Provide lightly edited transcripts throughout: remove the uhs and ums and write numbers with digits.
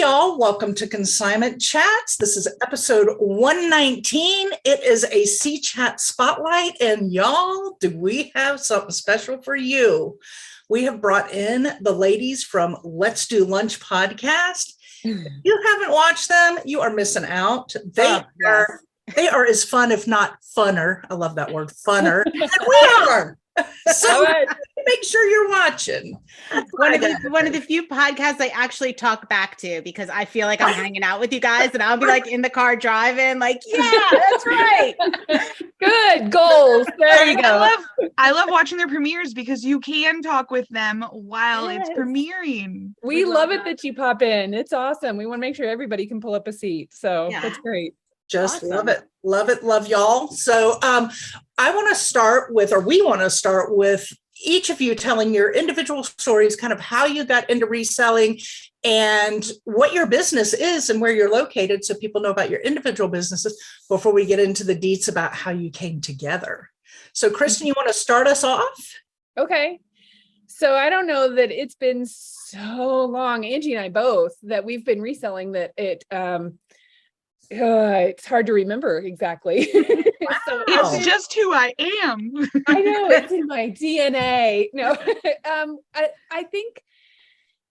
y'all. Welcome to Consignment Chats. This is episode 119. It is a C-Chat spotlight, and y'all, do we have something special for you? We have brought in the ladies from Let's Do Lunch podcast. If you haven't watched them, you are missing out. They are as fun, if not funner. I love that word, funner. And we are. So make sure you're watching. One of the few podcasts I actually talk back to, because I feel like I'm hanging out with you guys and I'll be like in the car driving, like, yeah, that's right. Good goals. There you go. I love watching their premieres because you can talk with them while it's premiering. We love it that you pop in. It's awesome. We want to make sure everybody can pull up a seat. So that's great. Just awesome. Love it. Love y'all. So we want to start with each of you telling your individual stories, kind of how you got into reselling and what your business is and where you're located, so people know about your individual businesses before we get into the deets about how you came together. So Kristen, you want to start us off? Okay. So I don't know that it's been so long, Angie and I both, that we've been reselling that it's hard to remember exactly. So, it's just who I am. I know, it's in my DNA. No, I think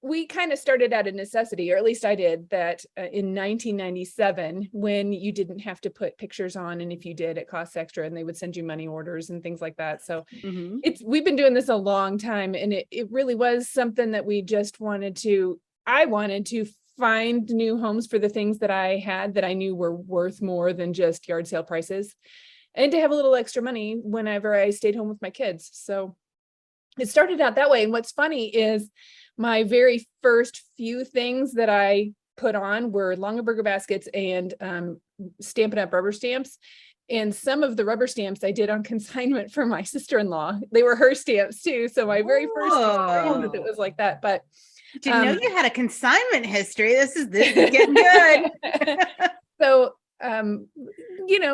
we kind of started out of necessity, or at least I did, that in 1997, when you didn't have to put pictures on, and if you did, it costs extra, and they would send you money orders and things like that. So we've been doing this a long time, and it really was something that we just I wanted to find new homes for the things that I had that I knew were worth more than just yard sale prices, and to have a little extra money whenever I stayed home with my kids. So it started out that way. And what's funny is my very first few things that I put on were Longaberger baskets and Stampin' Up! Rubber stamps. And some of the rubber stamps I did on consignment for my sister-in-law. They were her stamps too. So my very first experience, it was like that. But didn't know you had a consignment history. This is getting good. So,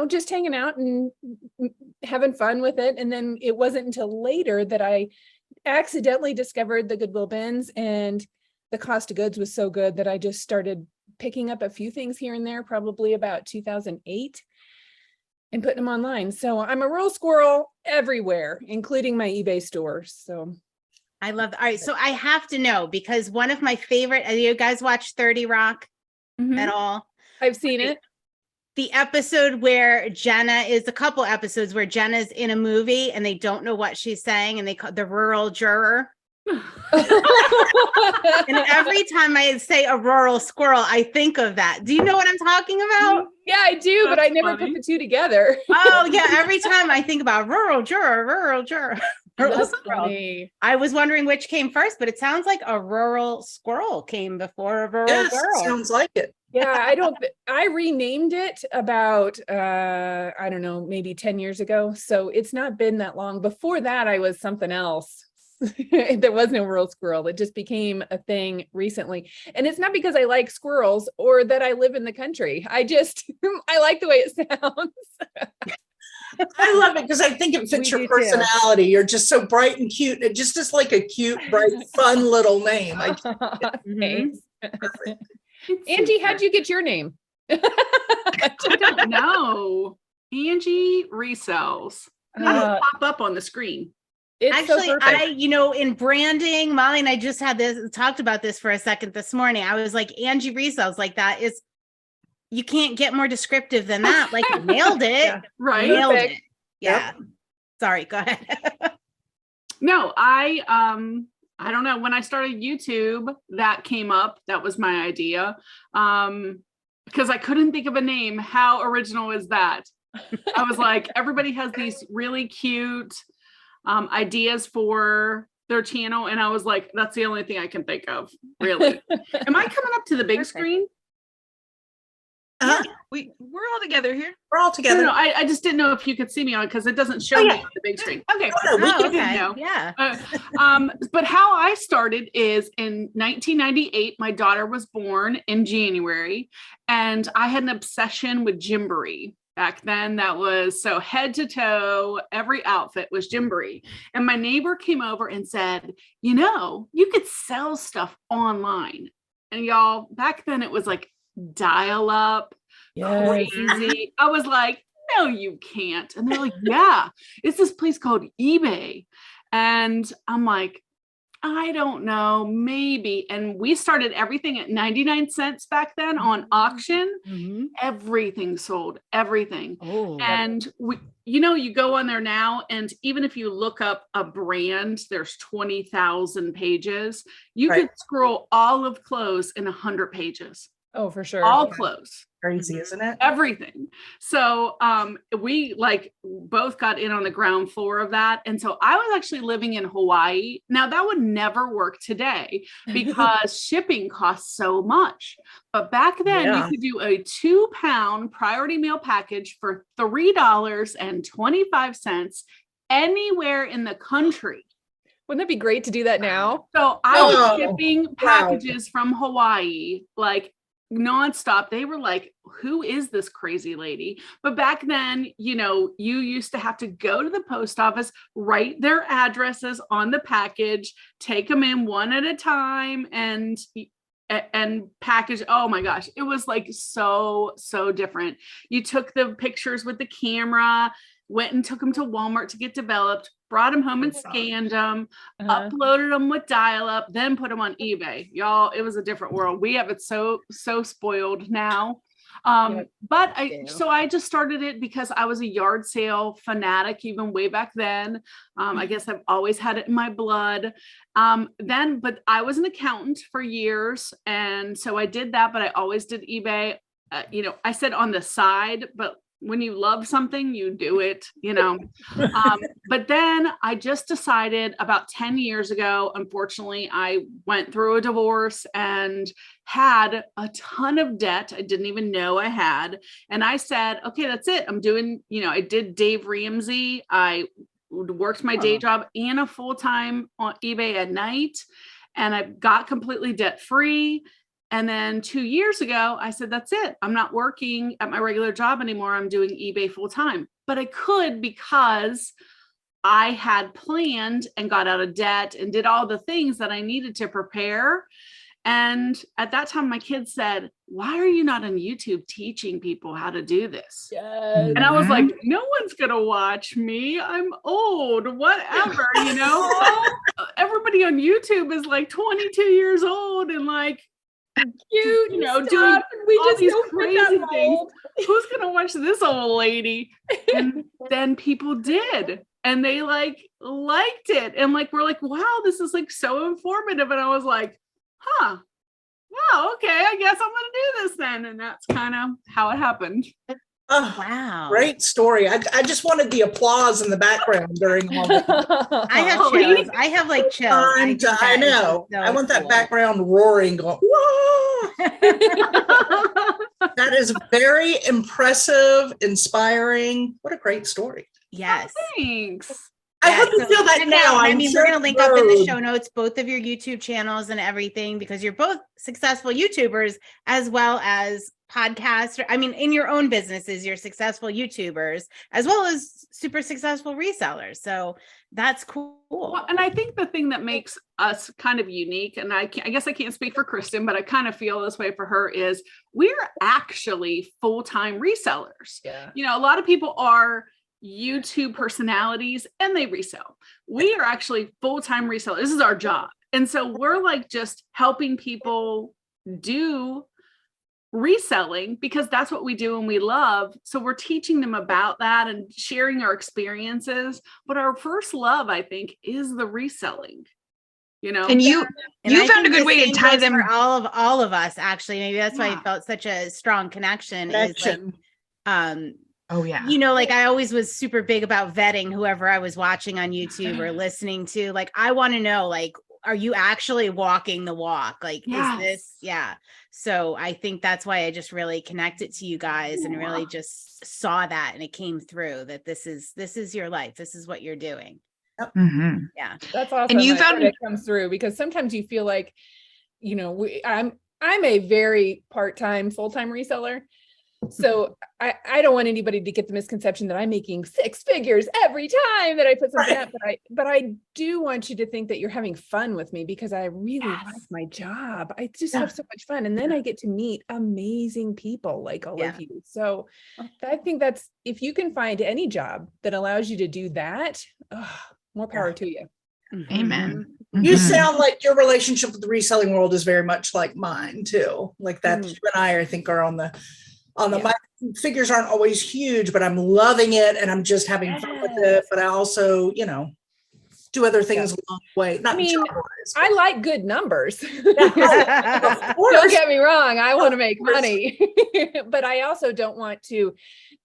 just hanging out and having fun with it. And then it wasn't until later that I accidentally discovered the Goodwill bins, and the cost of goods was so good that I just started picking up a few things here and there, probably about 2008, and putting them online. So I'm a rural squirrel everywhere, including my eBay store. So I love that. All right. So I have to know, because one of my favorite, you guys watch 30 Rock at all? I've seen it. The episode where a couple episodes where Jenna's in a movie and they don't know what she's saying, and they call the rural juror. And every time I say a rural squirrel, I think of that. Do you know what I'm talking about? Yeah, I do, but I never put the two together. Oh yeah. Every time I think about rural juror. That's funny. I was wondering which came first, but it sounds like a rural squirrel came before a rural girl. Sounds like it. Yeah, I renamed it about, I don't know, maybe 10 years ago. So it's not been that long. Before that, I was something else. There was no rural squirrel. It just became a thing recently. And it's not because I like squirrels or that I live in the country. I like the way it sounds. I love it because I think it fits your personality. Too. You're just so bright and cute. It just is like a cute, bright, fun little name. Thanks. Angie, how'd you get your name? I don't know. Angie Resells. It'll pop up on the screen. Actually, in branding, Molly and I just talked about this for a second this morning. I was like, Angie Resells, like that is, you can't get more descriptive than that. Like, nailed it. Yeah, right. Nailed it. Yeah. Yep. Sorry, go ahead. No, I don't know. When I started YouTube, that came up. That was my idea. Because I couldn't think of a name. How original is that? I was like, everybody has these really cute ideas for their channel. And I was like, that's the only thing I can think of, really. Am I coming up to the big screen? Yeah. We're all together here. We're all together. No, I just didn't know if you could see me on, because it doesn't show me on the big screen. Okay. Yeah. But how I started is in 1998, my daughter was born in January, and I had an obsession with gymboree. Back then, that was so head to toe, every outfit was gymboree. And my neighbor came over and said, you could sell stuff online. And y'all, back then it was like dial up, crazy. I was like, no, you can't. And they're like, yeah, it's this place called eBay. And I'm like, I don't know, maybe. And we started everything at 99 cents back then on auction. Mhm. Everything sold, everything. Oh, And you go on there now, and even if you look up a brand, there's 20,000 pages. You Right. could scroll all of clothes in 100 pages. Oh, for sure. All clothes. Crazy, isn't it? Everything. So we like both got in on the ground floor of that. And so I was actually living in Hawaii. Now that would never work today because shipping costs so much. But back then you could do a 2-pound priority mail package for $3.25 anywhere in the country. Wouldn't it be great to do that now? So I was shipping packages from Hawaii, like nonstop. They were like, who is this crazy lady? But back then, you used to have to go to the post office, write their addresses on the package, take them in one at a time, and package. Oh my gosh, it was like so different. You took the pictures with the camera, went and took them to Walmart to get developed, brought them home and scanned them, uploaded them with dial-up, then put them on eBay. Y'all, it was a different world. We have it so spoiled now. But I just started it because I was a yard sale fanatic even way back then. I guess I've always had it in my blood. But I was an accountant for years. And so I did that, but I always did eBay. I said on the side, but when you love something, you do it, but then I just decided about 10 years ago, unfortunately, I went through a divorce and had a ton of debt I didn't even know I had. And I said, okay, that's it. I'm doing, I did Dave Ramsey. I worked my day job and a full-time on eBay at night. And I got completely debt free. And then 2 years ago, I said, that's it. I'm not working at my regular job anymore. I'm doing eBay full time. But I could because I had planned and got out of debt and did all the things that I needed to prepare. And at that time, my kids said, why are you not on YouTube teaching people how to do this? Yes. And I was like, no one's going to watch me. I'm old, whatever, Everybody on YouTube is like 22 years old and like, cute, doing all these crazy things. Who's gonna watch this old lady? And then people did, and they liked it, and we're like, wow, this is like so informative. And I was like, wow, okay, I guess I'm gonna do this then. And that's kind of how it happened. Oh, wow. Great story. I just wanted the applause in the background during all that. I have chills. I have like chills. I know. I want that background roaring going, whoa. That is very impressive, inspiring. What a great story. Yes. Thanks. I hope you feel that now. I mean, we're going to link up in the show notes, both of your YouTube channels and everything, because you're both successful YouTubers as well as podcasters. I mean, in your own businesses, you're successful YouTubers as well as super successful resellers. So that's cool. Well, and I think the thing that makes us kind of unique, and I guess I can't speak for Kristen, but I kind of feel this way for her, is we're actually full-time resellers. Yeah. A lot of people are YouTube personalities and they resell. We are actually full-time resellers. This is our job. And so we're like just helping people do reselling because that's what we do and we love. So we're teaching them about that and sharing our experiences. But our first love, I think, is the reselling. And you found a good way to tie them. For all of us, actually. Maybe that's why I felt such a strong connection. Is like, oh yeah. Like I always was super big about vetting whoever I was watching on YouTube or listening to. Like, I want to know, like, are you actually walking the walk? Like, is this? Yeah. So I think that's why I just really connected to you guys and really just saw that. And it came through that this is your life. This is what you're doing. Mm-hmm. Yeah. That's awesome. And you found found it comes through because sometimes you feel like, I'm a very part-time, full-time reseller. So I don't want anybody to get the misconception that I'm making 6 figures every time that I put something up, but I do want you to think that you're having fun with me, because I really like my job. I just have so much fun. And then I get to meet amazing people like all of you. So I think that's, if you can find any job that allows you to do that, more power to you. Amen. You sound like your relationship with the reselling world is very much like mine too. Like that, you and I think are on the my figures aren't always huge, but I'm loving it and I'm just having fun with it. But I also, do other things along the way. Not I like good numbers. Don't get me wrong. I want to make money, but I also don't want to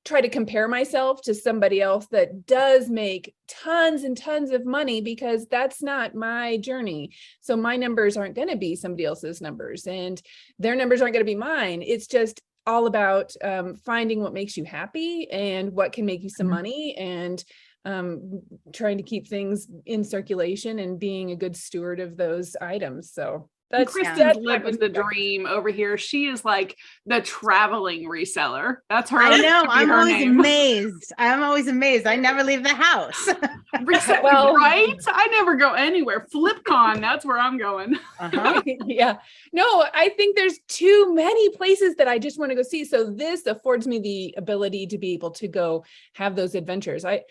try to compare myself to somebody else that does make tons and tons of money, because that's not my journey. So my numbers aren't going to be somebody else's numbers, and their numbers aren't going to be mine. It's just all about finding what makes you happy and what can make you some money, and trying to keep things in circulation and being a good steward of those items. So that's Kristen's living the dream over here. She is like the traveling reseller. That's her. I know. I'm always amazed. I'm always amazed. I never leave the house. Well, right? I never go anywhere. FlipCon, that's where I'm going. Yeah. No, I think there's too many places that I just want to go see. So this affords me the ability to be able to go have those adventures. I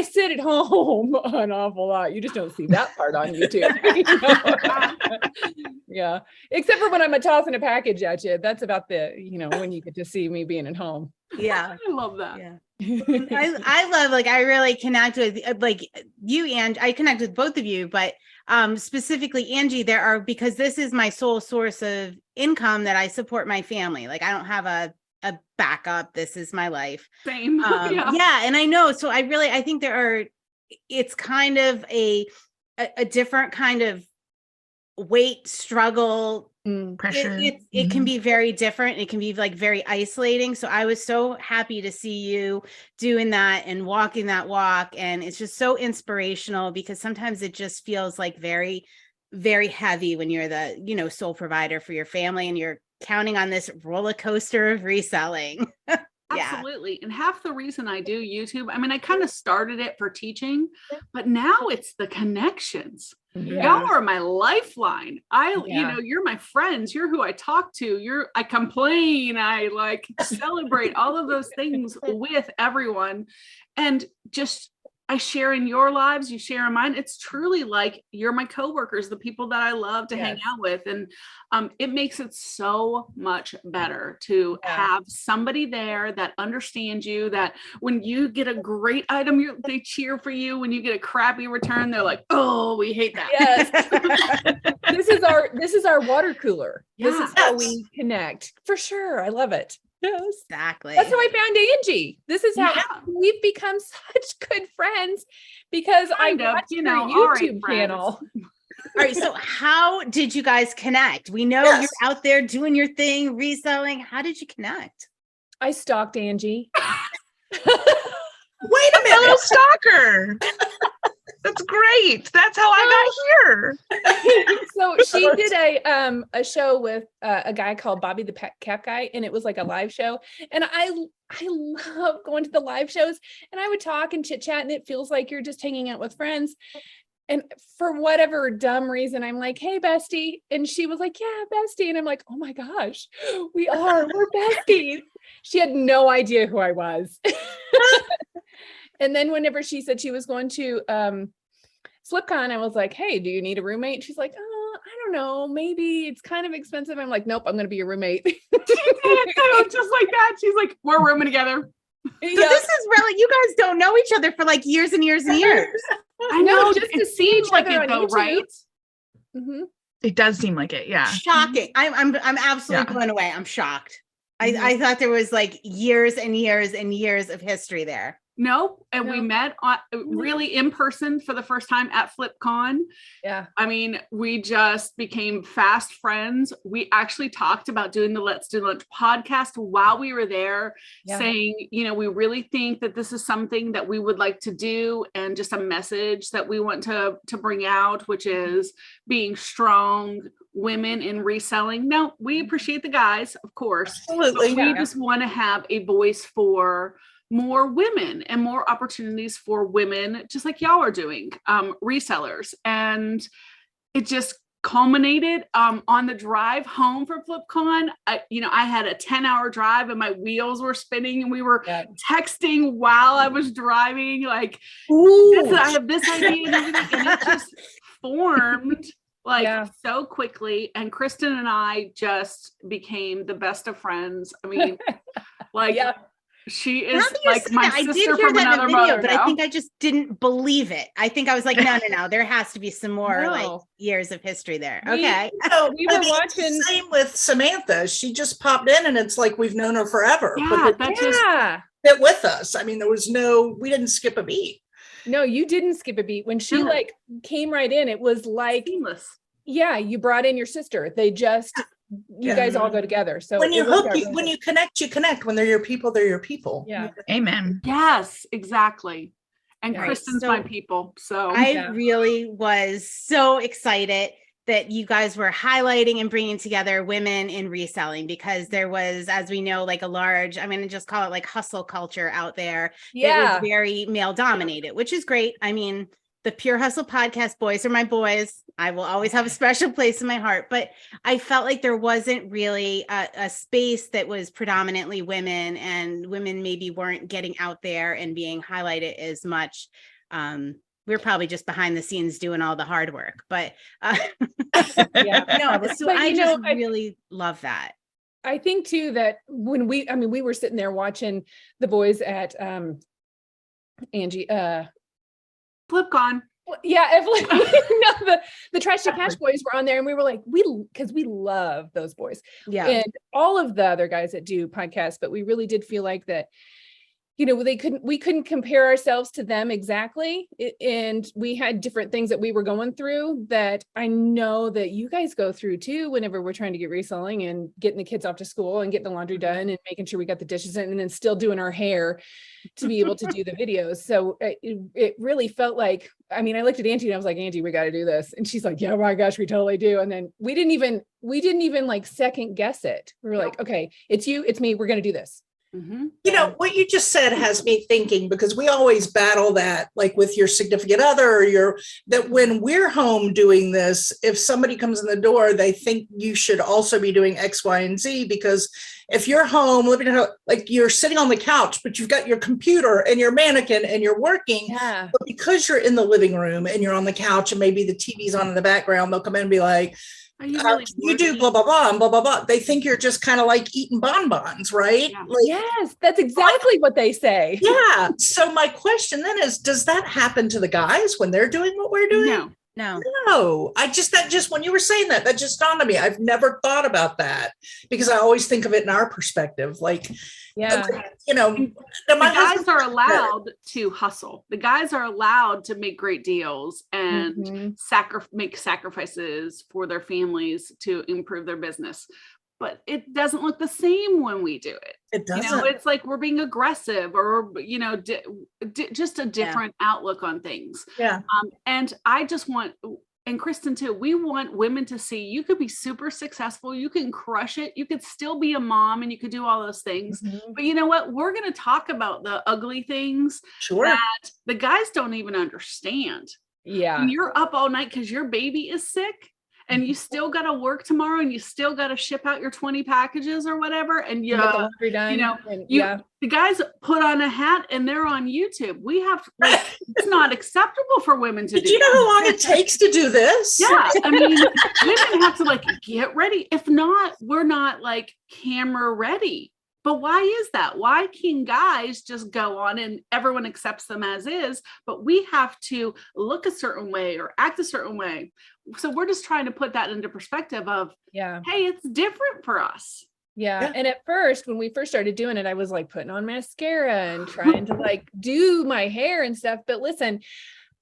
sit at home an awful lot. You just don't see that part on YouTube. Yeah. Except for when I'm tossing a package at you. That's about when you get to see me being at home. Yeah. I love that. Yeah. I love, I really connect with you, and I connect with both of you, but specifically Angie, because this is my sole source of income that I support my family. Like I don't have a backup. This is my life. Same. Yeah. And I know, so I think it's kind of a different kind of weight, struggle, pressure. It can be very different. It can be very isolating. So I was so happy to see you doing that and walking that walk. And it's just so inspirational, because sometimes it just feels like very, very heavy when you're the, sole provider for your family and you're counting on this roller coaster of reselling. Absolutely. And half the reason I do YouTube, I kind of started it for teaching, but now it's the connections. Y'all are my lifeline. You're my friends. You're who I talk to. I complain. I celebrate all of those things with everyone. And just, I share in your lives, you share in mine. It's truly like you're my coworkers, the people that I love to hang out with. And it makes it so much better to have somebody there that understands you, that when you get a great item, they cheer for you. When you get a crappy return, they're like, oh, we hate that. Yes. This is our water cooler. This is how we connect. For sure. I love it. Yes. Exactly. That's how I found Angie. This is how we've become such good friends, because I watched your YouTube channel. All right. So how did you guys connect? We know you're out there doing your thing, reselling. How did you connect? I stalked Angie. Wait a minute, little stalker. That's great. That's how I got here. So she did a show with a guy called Bobby the Cap Guy, and it was like a live show. And I love going to the live shows, and I would talk and chit chat, and it feels like you're just hanging out with friends. And for whatever dumb reason, I'm like, hey, bestie. And she was like, yeah, bestie. And I'm like, oh my gosh, we're besties. She had no idea who I was. And then whenever she said she was going to FlipCon, I was like, hey, do you need a roommate? And she's like, oh, I don't know. Maybe it's kind of expensive. I'm like, nope, I'm going to be your roommate. Just like that. She's like, we're rooming together. So this is really, you guys don't know each other for years and years and years. I know, just to see each other on YouTube. Right? Mm-hmm. It does seem like it. Yeah. Shocking. I'm absolutely blown away. I'm shocked. I thought there was years and years and years of history there. No, and we met really in person for the first time at FlipCon. Yeah. We just became fast friends. We actually talked about doing the Let's Do Lunch podcast while we were there, saying, we really think that this is something that we would like to do, and just a message that we want to bring out, which is being strong women in reselling. Now, we appreciate the guys, of course. Absolutely. But we just want to have a voice for more women and more opportunities for women, just like y'all are doing, resellers. And it just culminated on the drive home from FlipCon. I had a 10-hour drive and my wheels were spinning, and we were texting while I was driving, like, I have this idea and everything, and it just formed so quickly. And Kristen and I just became the best of friends. I mean, she is like my sister from another mother. But I think I just didn't believe it. I think I was like, no, there has to be some more like years of history there. Okay. We were watching. Same with Samantha. She just popped in, and it's like we've known her forever. Yeah, just fit with us. I mean, we didn't skip a beat. No, you didn't skip a beat. When she came right in, it was like seamless. Yeah, you brought in your sister. They just you guys all go together. So when you when you connect, you connect. When they're your people, they're your people. Yeah. Amen. Yes, exactly. And Kristen's my people. So I really was so excited that you guys were highlighting and bringing together women in reselling, because there was, as we know, like a large, I'm going to just call it like hustle culture out there. It was very male dominated, which is great. I mean, the Pure Hustle podcast boys are my boys. I will always have a special place in my heart, but I felt like there wasn't really a space that was predominantly women, and women maybe weren't getting out there and being highlighted as much. We're probably just behind the scenes doing all the hard work, but I really love that. I think too, that when we were sitting there watching the boys at Angie, FlipCon. Yeah, the Trash to Cash boys were on there, and we were like, because we love those boys. Yeah. And all of the other guys that do podcasts, but we really did feel like that, we couldn't compare ourselves to them exactly. And we had different things that we were going through that I know that you guys go through too, whenever we're trying to get reselling and getting the kids off to school and getting the laundry done and making sure we got the dishes in, and then still doing our hair to be able to do the videos. So it really felt like, I looked at Angie and I was like, Angie, we got to do this. And she's like, yeah, my gosh, we totally do. And then we didn't even like second guess it. We were like, okay, it's you, it's me, we're going to do this. Mm-hmm. What you just said has me thinking, because we always battle that, like with your significant other, or that when we're home doing this, if somebody comes in the door, they think you should also be doing X, Y, and Z, because if you're home living at home, like you're sitting on the couch, but you've got your computer and your mannequin and you're working, but because you're in the living room and you're on the couch and maybe the TV's on in the background, they'll come in and be like, you do blah, blah, blah, and blah, blah, blah. They think you're just kind of like eating bonbons, right? Yeah. Yes, that's exactly what they say. Yeah. So my question then is, does that happen to the guys when they're doing what we're doing? No. That just when you were saying that just dawned on me. I've never thought about that, because I always think of it in our perspective. Like, the guys are allowed to hustle. The guys are allowed to make great deals and make sacrifices for their families to improve their business. But it doesn't look the same when we do it. It doesn't. It's like we're being aggressive, or just a different outlook on things. Yeah. And I just want, and Kristen too, we want women to see you could be super successful, you can crush it, you could still be a mom, and you could do all those things. But you know what? We're going to talk about the ugly things that the guys don't even understand. Yeah. When you're up all night because your baby is sick, and you still got to work tomorrow, and you still got to ship out your 20 packages or whatever. And get the laundry done. The guys put on a hat and they're on YouTube. We have, it's not acceptable for women to do. Do you know how long it takes to do this? Yeah. Women have to get ready. If not, we're not camera ready. But why is that? Why can guys just go on and everyone accepts them as is, but we have to look a certain way or act a certain way? So we're just trying to put that into perspective of, hey, it's different for us. Yeah. And at first, when we first started doing it, I was putting on mascara and trying to do my hair and stuff. But listen,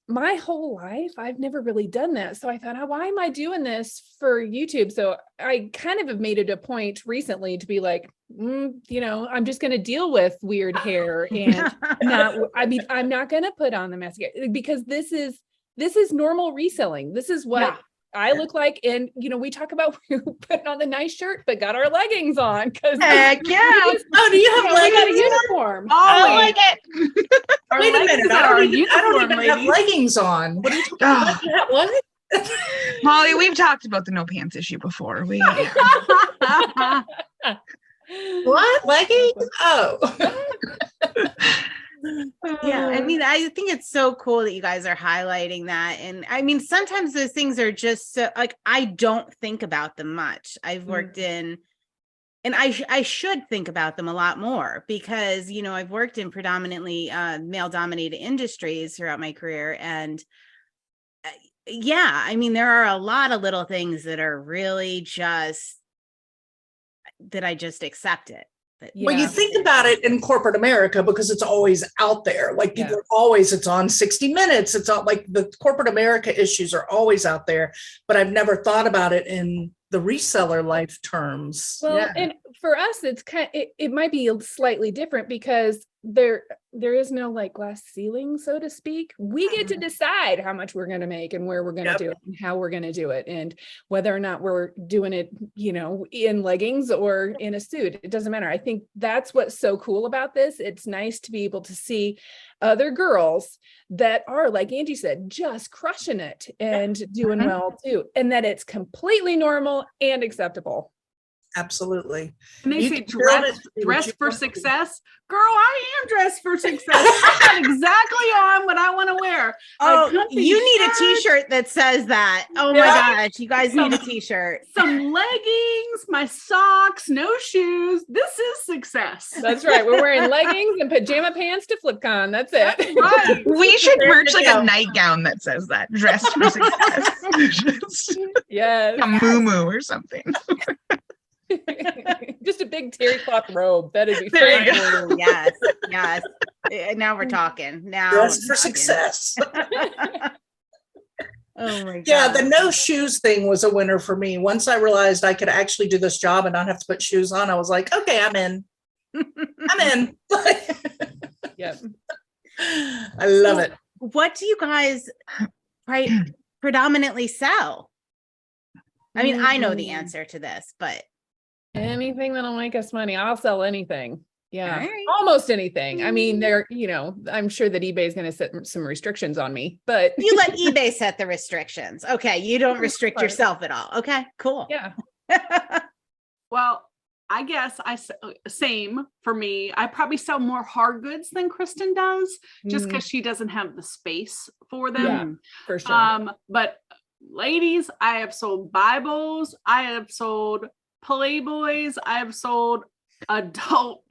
my whole life, I've never really done that. So I thought, why am I doing this for YouTube? So I kind of have made it a point recently to be I'm just going to deal with weird hair and I'm not going to put on the mascara, because this is normal reselling. This is what I look like, and we talk about putting on the nice shirt, but got our leggings on because Heck yeah. Oh, do you have we got a leggings? uniform. I Always. like it. Our Wait a leggings minute. are I our don't even uniform, have ladies. leggings on. What are you talking about? You have what? Molly, we've talked about the no pants issue before. What? Leggings? Oh. Yeah, I mean, I think it's so cool that you guys are highlighting that. And I mean, sometimes those things are just so, like, I don't think about them much. I've worked in, and I should think about them a lot more because, I've worked in predominantly male dominated industries throughout my career. And yeah, I mean, there are a lot of little things that are really just, that I just accept it. Well, you think about it in corporate America because it's always out there. Like people are always, it's on 60 Minutes. It's all like the corporate America issues are always out there. But I've never thought about it in the reseller life terms. Well, and for us, it's it might be slightly different because there is no like glass ceiling, so to speak. We get to decide how much we're going to make and where we're going to do it and how we're going to do it and whether or not we're doing it, in leggings or in a suit. It doesn't matter. I think that's what's so cool about this. It's nice to be able to see other girls that are, like Angie said, just crushing it and doing well too, and that it's completely normal and acceptable. Absolutely. And they You say can build dress it for success. Girl, I am dressed for success. I got exactly on what I want to wear. Oh, Comfy you need a shirts, t-shirt that says that. Oh my gosh, you guys need a t-shirt. some leggings, my socks, no shoes. This is success. That's right. We're wearing leggings and pajama pants to FlipCon. That's it. Right. We should There's merch the like deal. a nightgown that says that. Dressed for success. Just Yes. a moo or something. Just a big terry cloth robe. That'd be There you fun. Oh, yes. Now we're talking. Now Dress we're for talking. success. Oh my god. Yeah, the no shoes thing was a winner for me. Once I realized I could actually do this job and not have to put shoes on, I was like, okay, I'm in. I'm in. Yep. I love it. What do you guys predominantly sell? I mean, I know the answer to this, but Anything that'll make us money. I'll sell anything. Yeah. All right. Almost anything. I mean, I'm sure that eBay is going to set some restrictions on me, but you let eBay set the restrictions. Okay. You don't restrict yourself at all. Okay, cool. yeah. Well, I guess same for me. I probably sell more hard goods than Kristen does, just because she doesn't have the space for them. Yeah, for sure. But ladies, I have sold Bibles, I have sold Playboys, I have sold adult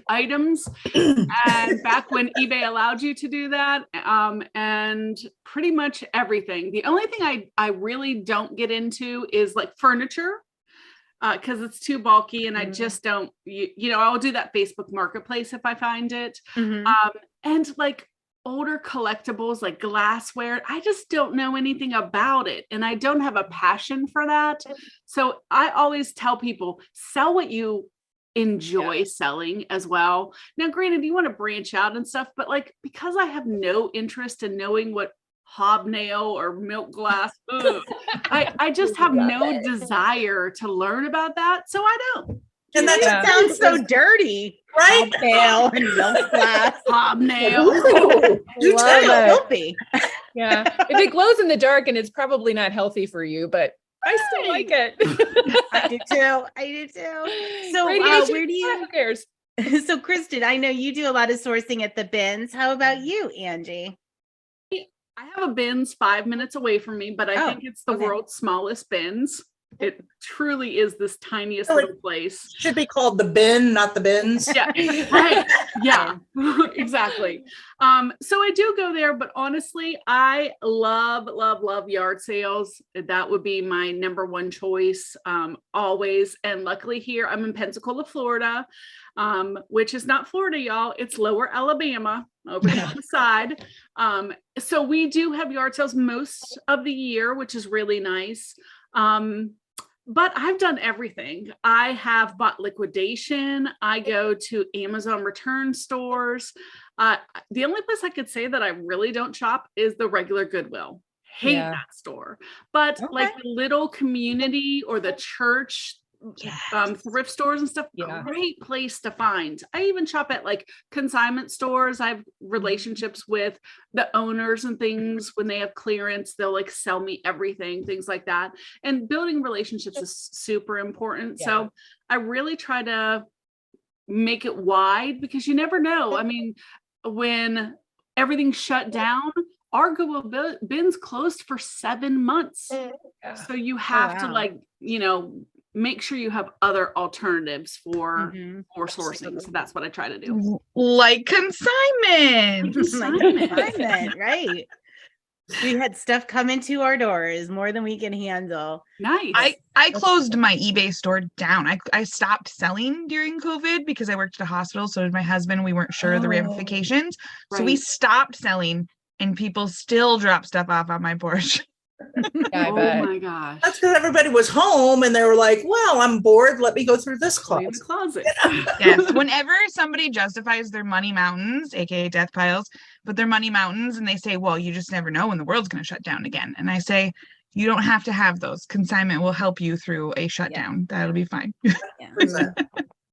items, and back when eBay allowed you to do that, and pretty much everything. The only thing I really don't get into is like furniture. Because it's too bulky and I just don't, I'll do that Facebook marketplace if I find it. And like older collectibles, like glassware, I just don't know anything about it. And I don't have a passion for that. So I always tell people, sell what you enjoy selling as well. Now, granted, you want to branch out and stuff, but like, because I have no interest in knowing what hobnail or milk glass, I just have no desire to learn about that, so I don't. And that sounds so dirty, right? Hobnail and milk glass. Hobnail. You Love tell. it. Filthy. Yeah. If it glows in the dark and it's probably not healthy for you, but I still like it. I do too. So Radiation, where do you? who cares? So Kristen, I know you do a lot of sourcing at the bins. How about you, Angie? I have a bins 5 minutes away from me, but I think it's the world's smallest bins. It truly is this tiniest little place. Should be called the bin, not the bins. Yeah, right. Yeah, exactly. So I do go there, but honestly, I love yard sales. That would be my number one choice, always. And luckily here, I'm in Pensacola, Florida, which is not Florida, y'all. It's lower Alabama over on the side. So we do have yard sales most of the year, which is really nice. But I've done everything. I have bought liquidation. I go to Amazon return stores. The only place I could say that I really don't shop is the regular Goodwill. hate Yeah. that store. But like Okay. the little community or the church thrift stores and stuff, Yeah. great place to find. I even shop at like consignment stores. I have relationships with the owners and things. When they have clearance, they'll like sell me everything, things like that. And building relationships is super important. Yeah. So I really try to make it wide, because you never know. I mean, when everything shut down, our Goodwill bins closed for 7 months. Yeah. So you have to wow. like, you know, make sure you have other alternatives for Mhm. sourcing. So that's what I try to do. Like consignment. Like consignment, right? We had stuff come into our doors more than we can handle. Nice. I closed my eBay store down. I stopped selling during COVID because I worked at a hospital. So did my husband. We weren't sure of the Oh, ramifications. So we right. stopped selling, and people still drop stuff off on my porch. Yeah, I Oh bet. my gosh. That's because everybody was home and they were like, well, I'm bored. Let me go through this Leave closet. the closet. Yes. Whenever somebody justifies their money mountains, aka death piles, but their money mountains, and they say, well, you just never know when the world's going to shut down again. And I say, you don't have to have those. Consignment will help you through a shutdown. That'll be fine. Yeah. Yeah,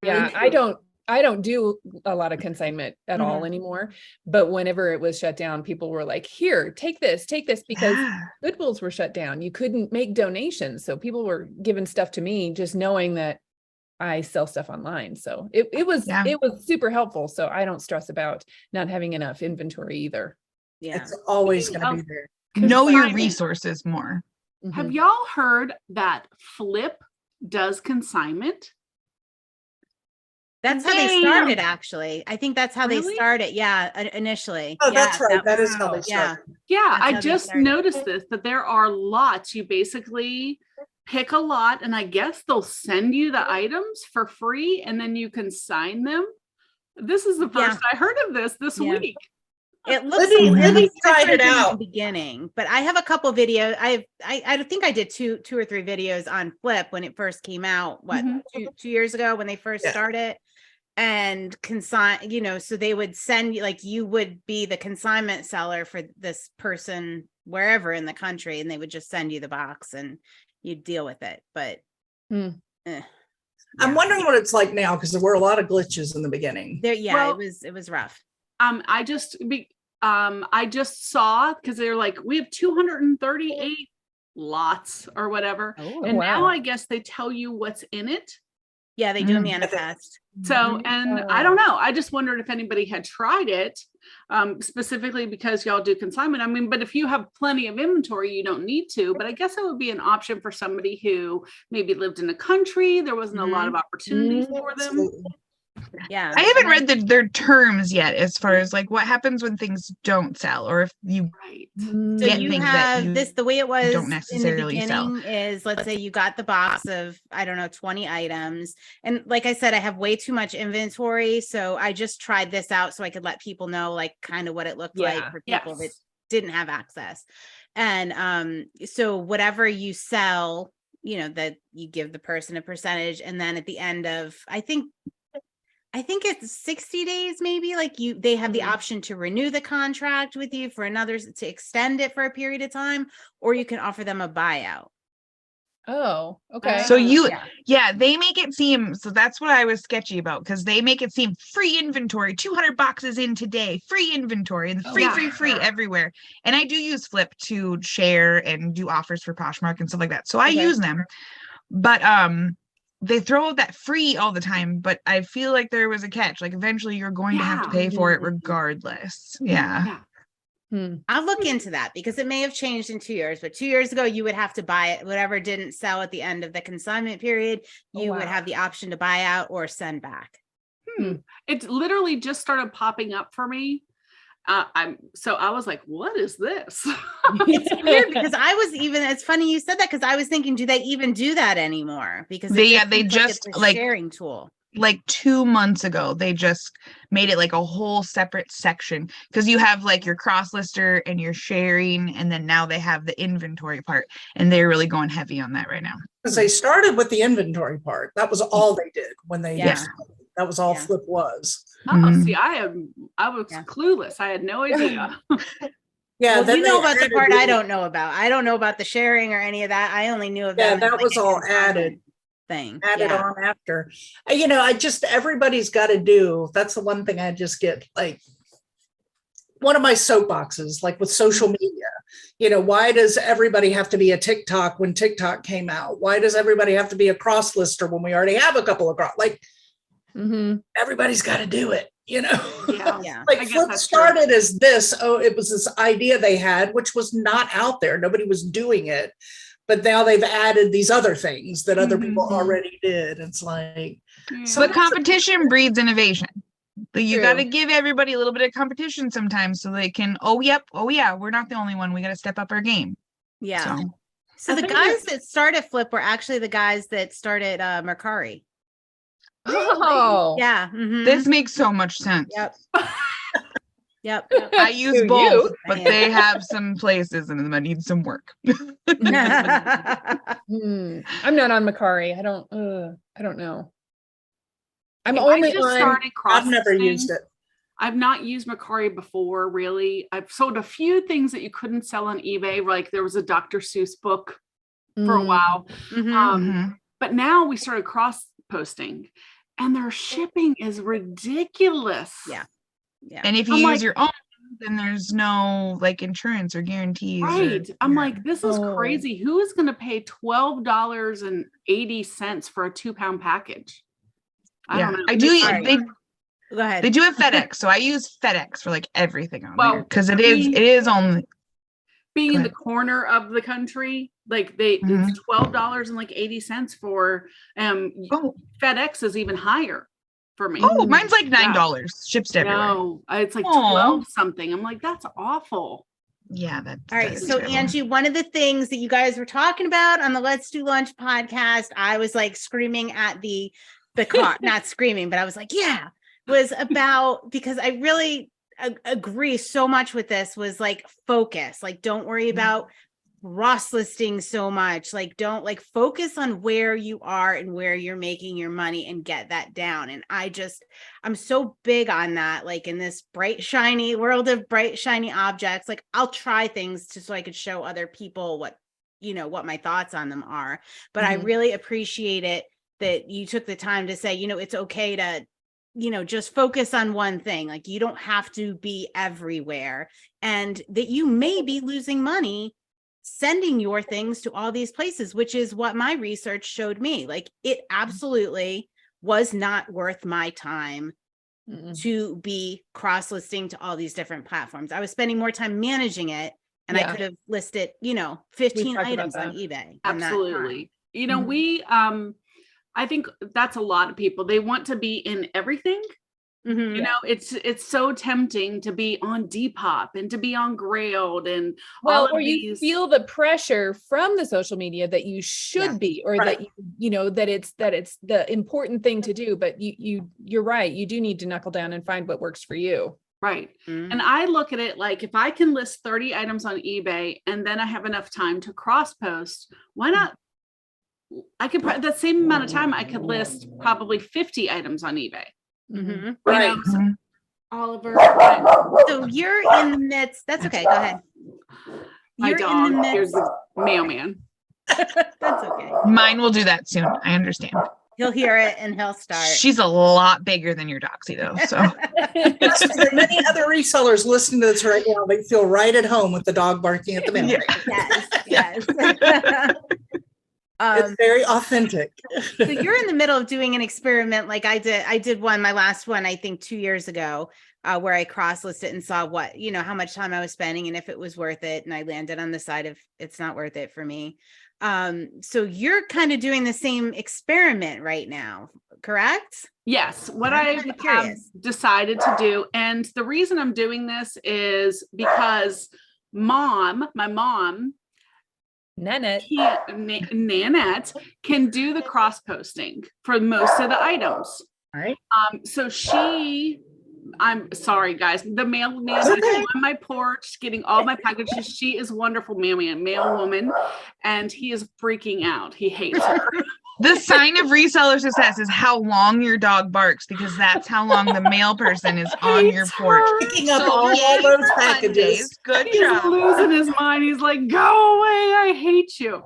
Very true. I don't do a lot of consignment at all anymore. But whenever it was shut down, people were like, here, take this, because Yeah. Goodwills were shut down. You couldn't make donations. So people were giving stuff to me, just knowing that I sell stuff online. So it was super helpful. So I don't stress about not having enough inventory either. Yeah. It's always going to be there. Know your Consignment. resources more. Have Mhm. y'all heard that Flip does consignment? That's how they Damn. started, actually. I think that's how they Really? started. Yeah, initially. Oh, that's Yeah, right. That was- is how they yeah. started. Yeah, That's how I they just started. noticed this, that there are lots. You basically pick a lot, and I guess they'll send you the items for free, and then you can sign them. This is the first I heard of this Yeah. week. It looks Libby tried different it in the out. beginning, but I have a couple videos. I think I did two or three videos on Flip when it first came out. What, Mhm. two years ago when they first Yeah. started, and consign. You know, so they would send you, like, you would be the consignment seller for this person wherever in the country, and they would just send you the box and you'd deal with it. But Hmm. I'm wondering what it's like now because there were a lot of glitches in the beginning. there, yeah, Well, it was rough. I just saw, because they're like, we have 238 lots or whatever. Oh, And now wow. I guess they tell you what's in it. yeah, they do a Mm. manifest. So, and I don't know. I just wondered if anybody had tried it, specifically because y'all do consignment. I mean, but if you have plenty of inventory, you don't need to. But I guess it would be an option for somebody who maybe lived in a country. There wasn't a lot of opportunities for them. Absolutely. Yeah, I haven't read their terms yet as far as like what happens when things don't sell, or if you Right. So get you things that have you this, the way it was don't in the necessarily sell. beginning is, let's say you got the box of, I don't know, 20 items. And like I said, I have way too much inventory. So I just tried this out so I could let people know like kind of what it looked like Yeah. for people that Yes. didn't have access. And so whatever you sell, you know, that you give the person a percentage. And then at the end of, I think it's 60 days, maybe, like they have the option to renew the contract with you for another, to extend it for a period of time, or you can offer them a buyout. Oh, okay. So you, Yeah. they make it seem, so that's what I was sketchy about, because they make it seem free inventory, 200 boxes in today, free inventory, and free, Yeah. free everywhere. And I do use Flip to share and do offers for Poshmark and stuff like that. So I Okay. use them, but they throw out that free all the time, but I feel like there was a catch. Like eventually you're going to have to Yeah. pay for it regardless. Yeah. Yeah. I'll look into that because it may have changed in 2 years, but 2 years ago, you would have to buy it. Whatever didn't sell at the end of the consignment period, you would wow. have the option to buy out or send back. It literally just started popping up for me. I was like, what is this? It's weird because it's funny you said that, because I was thinking, do they even do that anymore? Because They seems just, it's a like, sharing tool. Like 2 months ago, they just made it like a whole separate section, because you have like your cross lister and your sharing, and then now they have the inventory part, and they're really going heavy on that right now. Because they started with the inventory part. That was all they did when they, Yeah. that was all Yeah. Flip was. Oh, Mhm. see, I was Yeah. clueless. I had no idea. Yeah, Well, then you know they about the added part I don't know about. I don't know about the sharing or any of that. I only knew of Yeah, them as, that like, was a all consignment added thing. added on after. I just, everybody's got to do. That's the one thing I just get, like, one of my soapboxes, like with social media. Why does everybody have to be a TikTok when TikTok came out? Why does everybody have to be a cross lister when we already have a couple of like everybody's got to do it, Yeah. Yeah. like I guess Flip that's started as this. It was this idea they had, which was not out there. Nobody was doing it. But now they've added these other things that other people already did. It's like, But competition breeds innovation. But you True. got to give everybody a little bit of competition sometimes so they can, oh yeah, we're not the only one. We got to step up our game. Yeah. So So I the think guys that started Flip were actually the guys that started Mercari. Oh, Yeah. Mhm. this makes so much sense. Yep. Yep. I use To both, you. but they have some places and that need some work. I'm not on Macari. I don't know. I'm I only just on. started I've never cross-listing. used it. I've not used Macari before, really. I've sold a few things that you couldn't sell on eBay, like there was a Dr. Seuss book for a while. Mhm. But now we started cross-posting, and their shipping is ridiculous. Yeah. Yeah. And if you I'm use like- your own, then there's no like insurance or guarantees. Right. I'm like, this is Oh. crazy. Who is going to pay $12.80 for a 2-pound package? I don't know. I do. All right. Go ahead. They do have FedEx, so I use FedEx for like everything on Well, there because it is only being Go in the ahead. corner of the country, like Mhm. it's $12.80 for oh FedEx is even higher for me. oh mine's like Yeah. $9 ships everywhere. No, it's like Aw. 12 something. I'm like, that's awful. Yeah, that. All right. that's So terrible. Angie, one of the things that you guys were talking about on the Let's Do Lunch podcast, I was like screaming at the car, not screaming, but I was like, yeah, was about, because I really agree so much with this, was like focus, like don't worry about cross listing so much, like don't, like focus on where you are and where you're making your money and get that down. And I'm so big on that, like in this bright shiny world of bright shiny objects, like I'll try things so I could show other people what my thoughts on them are, but I really appreciate it that you took the time to say, it's okay to just focus on one thing. Like you don't have to be everywhere, and that you may be losing money sending your things to all these places, which is what my research showed me. Like it absolutely was not worth my time to be cross-listing to all these different platforms. I was spending more time managing it, and I could have listed, 15 items on eBay. Absolutely. Mhm. We I think that's a lot of people. They want to be in everything. Mhm. It's so tempting to be on Depop and to be on Grailed and Well, all of or you these. feel the pressure from the social media that you should be, or Right. that that it's the important thing to do. But you're right. You do need to knuckle down and find what works for you. Right. Mhm. And I look at it like, if I can list 30 items on eBay and then I have enough time to cross post, why not? I could that same amount of time I could list probably 50 items on eBay. Mhm. Right. So, Mhm. Oliver, So you're in the midst. That's okay. Go ahead. my You're dog, in the here's midst. the mailman. That's okay. Mine will do that soon. I understand. He'll hear it and he'll start. She's a lot bigger than your Doxy though, so Yes, there are many other resellers listening to this right now. They feel right at home with the dog barking at the mailman. Yes. It's very authentic. So you're in the middle of doing an experiment like I did. I did my last one, I think 2 years ago, where I cross-listed and saw what, how much time I was spending and if it was worth it. And I landed on the side of it's not worth it for me. So you're kind of doing the same experiment right now, correct? Yes, what I'm I kinda have curious. decided to do, and the reason I'm doing this is because my mom, Nanette. Nanette, can do the cross posting for most of the items. Right. So I'm sorry, guys. The mailman is Okay. on my porch getting all my packages. She is wonderful, mail woman, and he is freaking out. He hates her. The sign of reseller success is how long your dog barks, because that's how long the mail person is on your porch. Picking up So all yay those for packages. Mondays. Good He's job. losing his mind. He's like, go away. I hate you.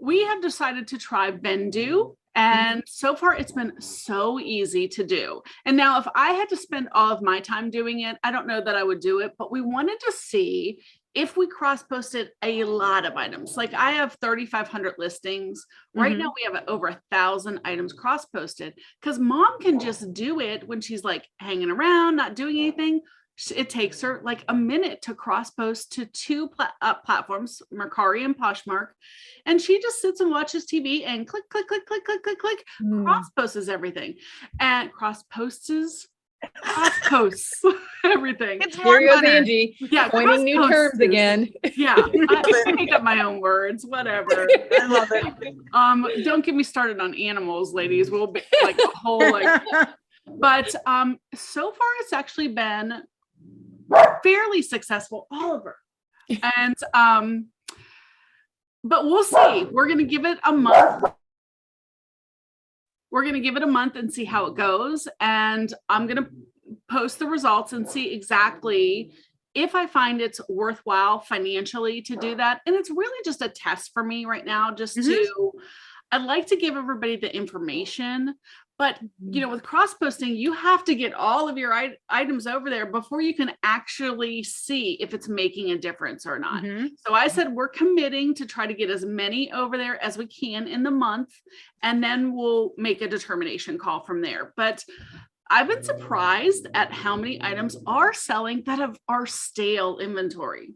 We have decided to try Vendu. And so far, it's been so easy to do. And now, if I had to spend all of my time doing it, I don't know that I would do it, but we wanted to see if we cross-posted a lot of items. Like I have 3,500 listings. Right now, we have over 1,000 items cross-posted because mom can just do it when she's like hanging around, not doing anything. It takes her like a minute to cross-post to two platforms, Mercari and Poshmark. And she just sits and watches TV and click, click, click, click, click, click, click, cross-posts everything. And cross-posts everything. It's more Here goes fun. Angie. Yeah, Coining new terms again. Yeah, I make up my own words, whatever. I love it. Don't get me started on animals, ladies. We'll be like a whole like, but so far it's actually been fairly successful, Oliver. And but we'll see. We're gonna give it a month. We're gonna give it a month and see how it goes. And I'm gonna post the results and see exactly if I find it's worthwhile financially to do that. And it's really just a test for me right now, just to, I'd like to give everybody the information, but you know, with cross posting, you have to get all of your items over there before you can actually see if it's making a difference or not. So I said, we're committing to try to get as many over there as we can in the month, and then we'll make a determination call from there. But I've been surprised at how many items are selling that are stale inventory.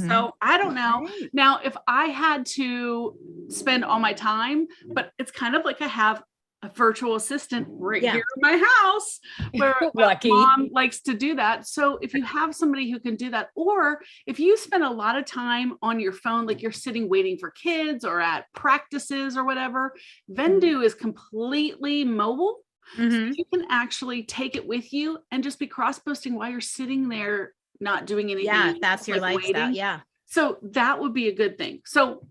So I don't know. Now, if I had to spend all my time, but it's kind of like I have a virtual assistant right here in my house where Lucky. mom likes to do that. So if you have somebody who can do that, or if you spend a lot of time on your phone, like you're sitting waiting for kids or at practices or whatever, Vendu is completely mobile. So you can actually take it with you and just be cross-posting while you're sitting there, not doing anything. Yeah, that's your lifestyle. waiting. Yeah. So that would be a good thing. So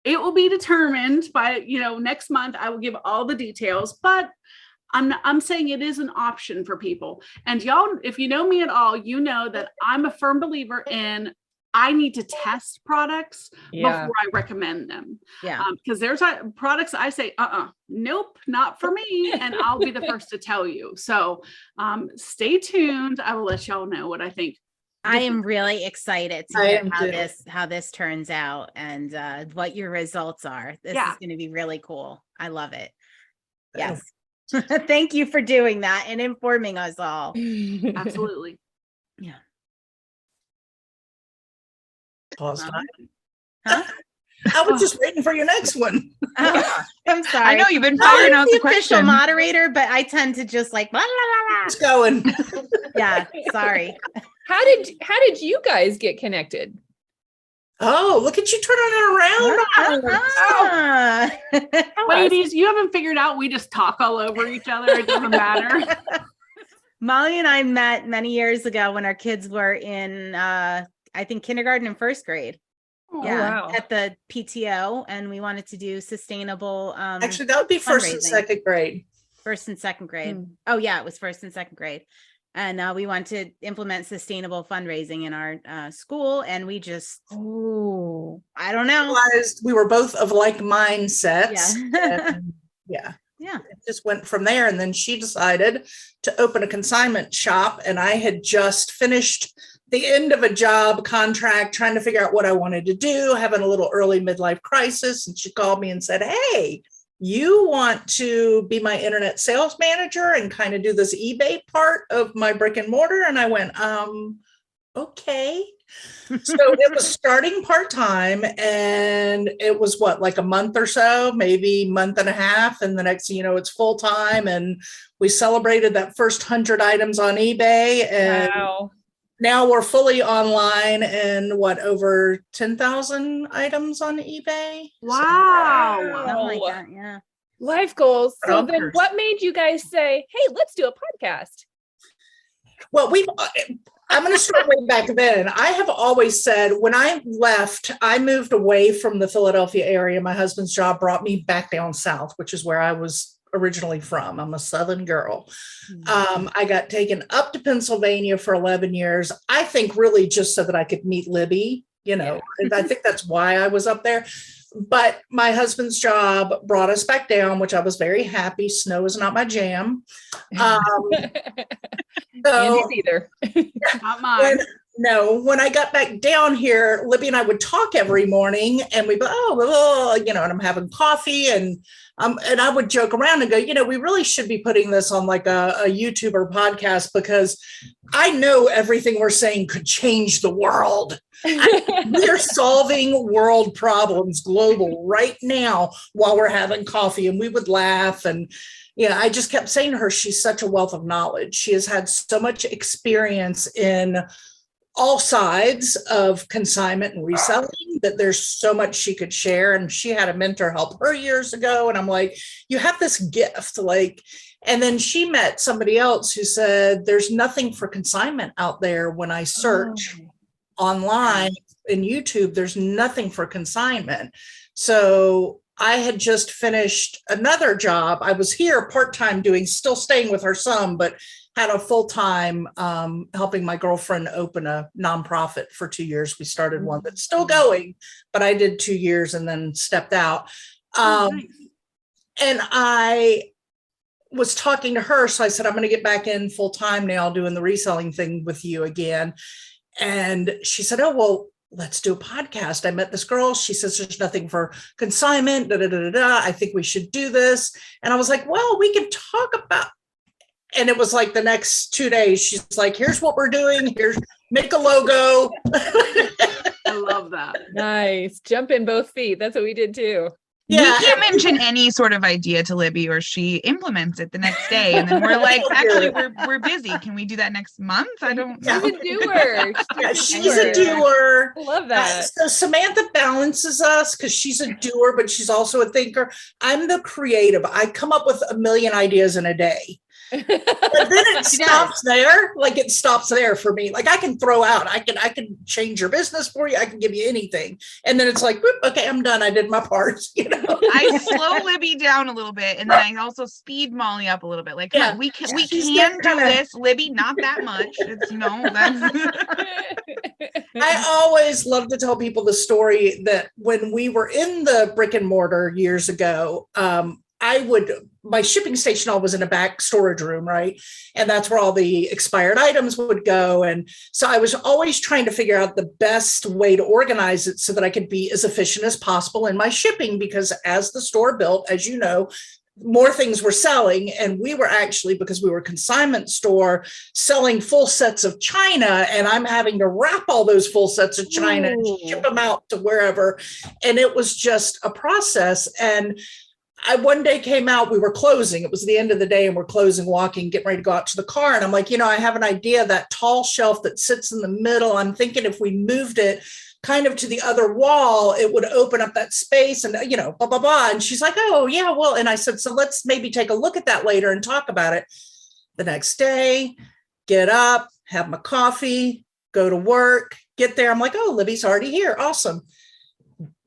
it will be determined by, next month. I will give all the details, but I'm saying it is an option for people. And y'all, if you know me at all, you know that I'm a firm believer in I need to test products before I recommend them. Yeah. Because there's products I say, nope, not for me. And I'll be the first to tell you. So stay tuned. I will let y'all know what I think. I am really excited to hear how this turns out and what your results are. This is going to be really cool. I love it. Yes. Thank you for doing that and informing us all. Absolutely. Yeah. Pause time. Huh? I was just waiting for your next one. Oh, I'm sorry. I know you've been firing out the official question. moderator, but I tend to just like blah, blah, blah, blah. It's going. Yeah, sorry. How did you guys get connected? Oh, look at you turning it around. Ladies, you haven't figured out we just talk all over each other. It doesn't matter. Molly and I met many years ago when our kids were in, I think, kindergarten and first grade. Oh, wow. At the PTO, and we wanted to do sustainable. Actually, that would be first and second grade. First and second grade. Oh yeah, it was first and second grade. And we want to implement sustainable fundraising in our school. And we just, I don't know. Realized we were both of like mindsets. Yeah. It just went from there. And then she decided to open a consignment shop. And I had just finished the end of a job contract, trying to figure out what I wanted to do, having a little early midlife crisis. And she called me and said, "Hey, you want to be my internet sales manager and kind of do this eBay part of my brick and mortar?" And I went, okay. So it was starting part-time, and it was like a month or so, maybe month and a half. And the next thing you know, it's full-time. And we celebrated that first 100 items on eBay. And now we're fully online and over 10,000 items on eBay. Wow. Something like that, yeah. Life goals. So then what made you guys say, "Hey, let's do a podcast"? Well, I'm going to start way back then. I have always said when I left, I moved away from the Philadelphia area. My husband's job brought me back down south, which is where I was originally from. I'm a Southern girl. I got taken up to Pennsylvania for 11 years. I think really just so that I could meet Libby, and I think that's why I was up there. But my husband's job brought us back down, which I was very happy. Snow is not my jam. Andy's either. Not mine. When I got back down here, Libby and I would talk every morning, and we'd be, and I'm having coffee, and I would joke around and go, we really should be putting this on like a YouTube or podcast, because I know everything we're saying could change the world. We're solving world problems global right now while we're having coffee, and we would laugh. And I just kept saying to her, she's such a wealth of knowledge. She has had so much experience in all sides of consignment and reselling that there's so much she could share. And she had a mentor help her years ago. And I'm like, you have this gift, and then she met somebody else who said, there's nothing for consignment out there. When I search online in YouTube, there's nothing for consignment. So I had just finished another job. I was here part-time still staying with her some, but had a full-time helping my girlfriend open a nonprofit for 2 years. We started one that's still going, but I did 2 years and then stepped out. And I was talking to her. So I said, I'm going to get back in full-time now doing the reselling thing with you again. And she said, oh, well, let's do a podcast. I met this girl. She says there's nothing for consignment. I think we should do this. And I was like, well, we can talk about. And it was like the next 2 days, she's like, here's what we're doing. Here's make a logo. I love that. Nice. Jump in both feet. That's what we did too. Yeah. We can't mention any sort of idea to Libby, or she implements it the next day. And then we're like, actually, we're busy. Can we do that next month? I don't know. She's a doer. She's a doer. I love that. So Samantha balances us because she's a doer, but she's also a thinker. I'm the creative. I come up with a million ideas in a day. But then it stops there. It stops there for me. I can throw out, I can change your business for you. I can give you anything. And then it's like, whoop, okay, I'm done. I did my part. I slow Libby down a little bit, and then I also speed Molly up a little bit. Come on, we can do this, Libby, not that much. It's that's I always love to tell people the story that when we were in the brick and mortar years ago, my shipping station all was in a back storage room, right? And that's where all the expired items would go. And so I was always trying to figure out the best way to organize it so that I could be as efficient as possible in my shipping, because as the store built, as you know, more things were selling. And we were actually, because we were a consignment store, selling full sets of china, and I'm having to wrap all those full sets of china and ship them out to wherever. And it was just a process. And I one day came out, we were closing. It was the end of the day and we're closing, walking, getting ready to go out to the car. And I'm like, I have an idea, that tall shelf that sits in the middle. I'm thinking if we moved it kind of to the other wall, it would open up that space and, blah, blah, blah. And she's like, oh yeah, well, and I said, so let's maybe take a look at that later and talk about it. The next day, get up, have my coffee, go to work, get there. I'm like, oh, Libby's already here. Awesome.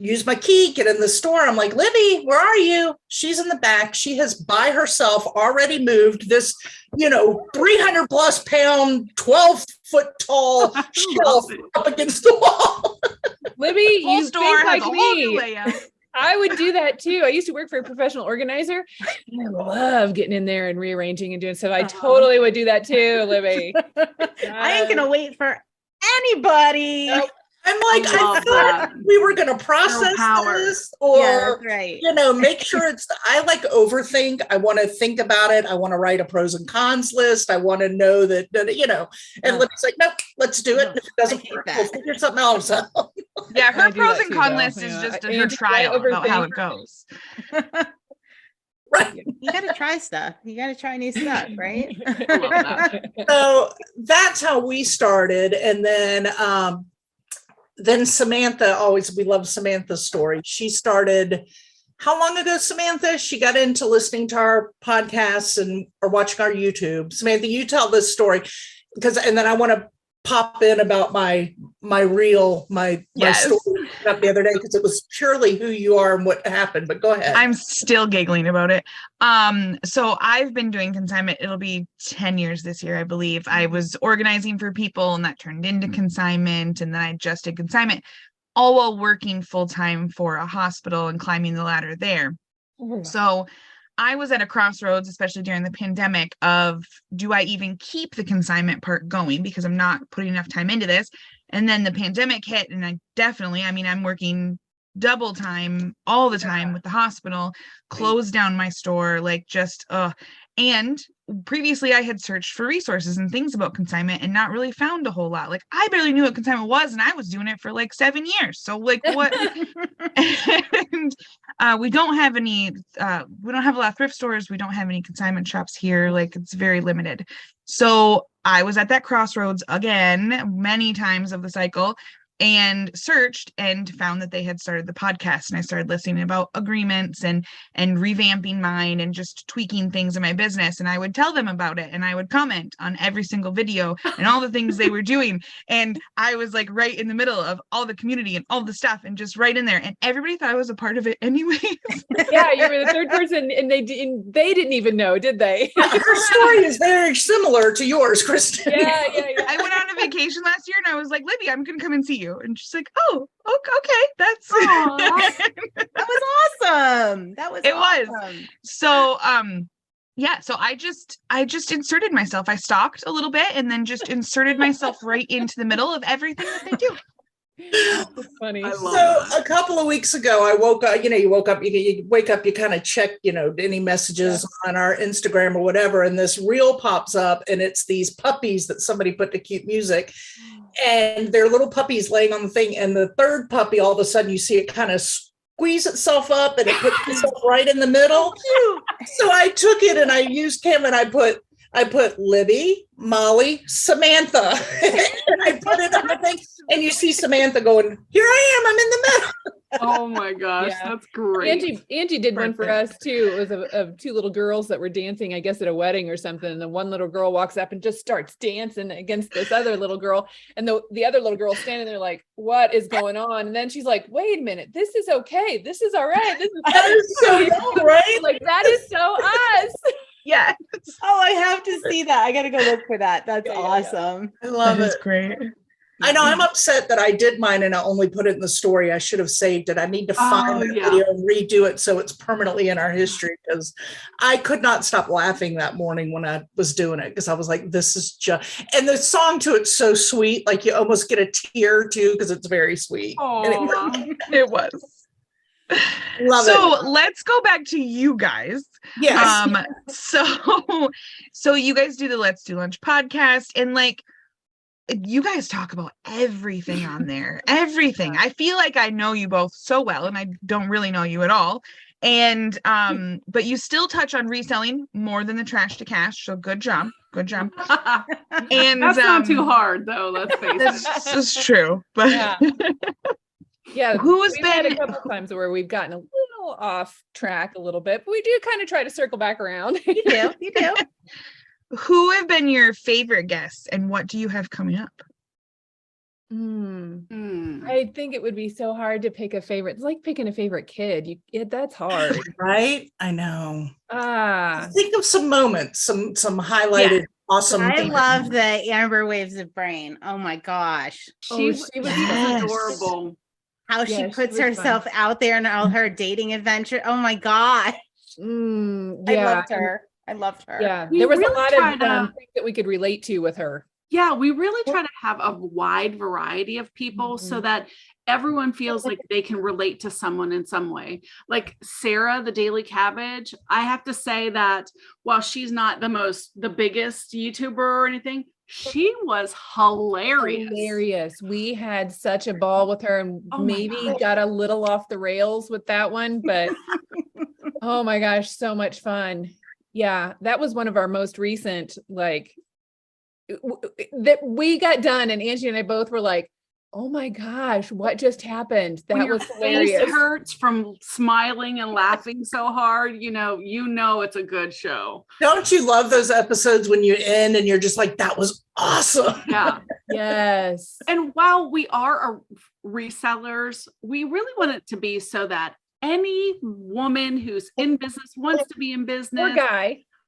Use my key, get in the store. I'm like, Libby, where are you? She's in the back. She has by herself already moved this, 300 plus pound, 12-foot tall shelf up against the wall. Libby, you think like me. Layout. I would do that too. I used to work for a professional organizer. And I love getting in there and rearranging and doing stuff. I totally would do that too, Libby. I ain't gonna wait for anybody. Nope. I'm like, I thought we were going to process this or, right. Make sure I overthink. I want to think about it. I want to write a pros and cons list. I want to know that, and Libby's like, nope, let's do it. If it doesn't work, we'll figure something else out. Yeah, her pros and con list is just her trial about how it goes. Right. You got to try stuff. You got to try new stuff, right? So that's how we started. And then Samantha, we love Samantha's story. She started, how long ago, Samantha? She got into listening to our podcasts or watching our YouTube. Samantha, you tell this story and then I want to pop in about my reel, my Yes. story up the other day, because it was purely who you are and what happened. But go ahead. I'm still giggling about it. So I've been doing consignment. It'll be 10 years this year, I believe. I was organizing for people and that turned into consignment. And then I just did consignment, all while working full time for a hospital and climbing the ladder there. So I was at a crossroads, especially during the pandemic, of do I even keep the consignment part going because I'm not putting enough time into this? And then the pandemic hit, and I'm working double time all the time with the hospital, closed down my store, and previously I had searched for resources and things about consignment and not really found a whole lot. Like, I barely knew what consignment was, and I was doing it for like 7 years. So like what? And we don't have a lot of thrift stores. We don't have any consignment shops here. Like, it's very limited. So I was at that crossroads again, many times of the cycle, and searched and found that they had started the podcast, and I started listening about agreements and revamping mine and just tweaking things in my business. And I would tell them about it, and I would comment on every single video and all the things they were doing. And I was like right in the middle of all the community and all the stuff, and just right in there. And everybody thought I was a part of it anyways. Yeah, you were the third person, and they didn't even know, did they? Her story is very similar to yours, Kristen. Yeah. I went on a vacation last year, and I was like, Libby, I'm gonna come and see you. And she's like, oh, okay, that's That was awesome. It was. So so I just inserted myself. I stalked a little bit and then just inserted myself right into the middle of everything that they do. That's funny. So a couple of weeks ago, I woke up, you wake up, you kind of check, any messages on our Instagram or whatever. And this reel pops up, and it's these puppies that somebody put to cute music, and they're little puppies laying on the thing. And the third puppy, all of a sudden you see it kind of squeeze itself up, and it puts itself right in the middle. So I took it and I used Canva, and I put Libby, Molly, Samantha, and I put it on the thing, and you see Samantha going, here I am, I'm in the middle. Oh my gosh, that's great. Angie did one for us too. It was of two little girls that were dancing, I guess at a wedding or something. And the one little girl walks up and just starts dancing against this other little girl. And the other little girl standing there like, what is going on? And then she's like, wait a minute, this is okay. This is all right. That is so young, right? Like, that is so us. Yeah. Oh, I have to see that. I got to go look for that. That's awesome. I love it. That's great. I know, I'm upset that I did mine and I only put it in the story. I should have saved it. I need to find the video and redo it so it's permanently in our history, because I could not stop laughing that morning when I was doing it, because I was like, this is just, and the song to it's so sweet, like you almost get a tear too, because it's very sweet. And it was. Love it. Let's go back to you guys. Yes. So you guys do the Let's Do Lunch podcast, and like, you guys talk about everything on there, everything. I feel like I know you both so well, and I don't really know you at all. And, but you still touch on reselling more than the trash to cash. So good job. And that's not too hard though. Let's face it. That's true. But yeah. We've had a couple times where we've gotten a little off track a little bit, but we do kind of try to circle back around. You do. Who have been your favorite guests, and what do you have coming up? I think it would be so hard to pick a favorite. It's like picking a favorite kid. That's hard. Right? I know. Ah. Think of some moments, some highlighted awesome I things. love the Amber Waves of Brain. Oh my gosh. She was adorable. How she puts herself out there in all her dating adventure. Oh my gosh. I loved her. Yeah, there was a lot of things that we could relate to with her. Yeah, we really try to have a wide variety of people so that everyone feels like they can relate to someone in some way. Like Sarah, the Daily Cabbage, I have to say that while she's not the biggest YouTuber or anything, she was hilarious. We had such a ball with her, and maybe got a little off the rails with that one, but oh my gosh, so much fun. Yeah, that was one of our most recent, that we got done, and Angie and I both were like, Oh my gosh, what just happened? When That your was hilarious. face hurts from smiling and laughing so hard, you know it's a good show. Don't you love those episodes when you end and you're just like, that was awesome? Yeah. Yes. And while we are resellers, we really want it to be so that any woman who's in business wants to be in business,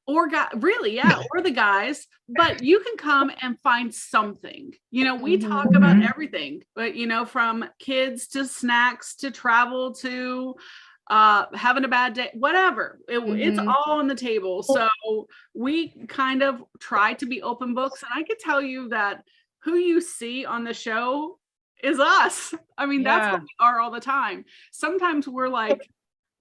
Or guy. really, yeah, or the guys, but you can come and find something. We talk about everything, but from kids to snacks to travel to having a bad day, whatever. It's all on the table. So we kind of try to be open books, and I could tell you that who you see on the show is us. I mean, that's what we are all the time. Sometimes we're like,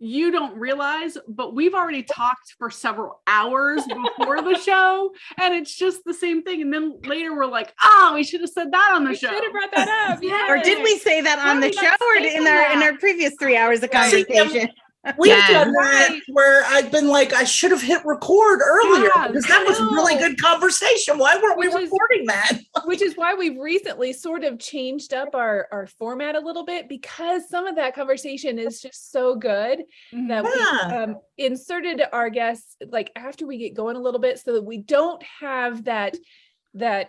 you don't realize, but we've already talked for several hours before the show, and it's just the same thing. And then later we're like, we should have said that on the show. Should have brought that up. Or did we say that on the show, or in our previous 3 hours of conversation? We've done that where I've been like, I should have hit record earlier because that was really good conversation. Why weren't we recording that? Which is why we've recently sort of changed up our format a little bit, because some of that conversation is just so good that we inserted our guests like after we get going a little bit, so that we don't have that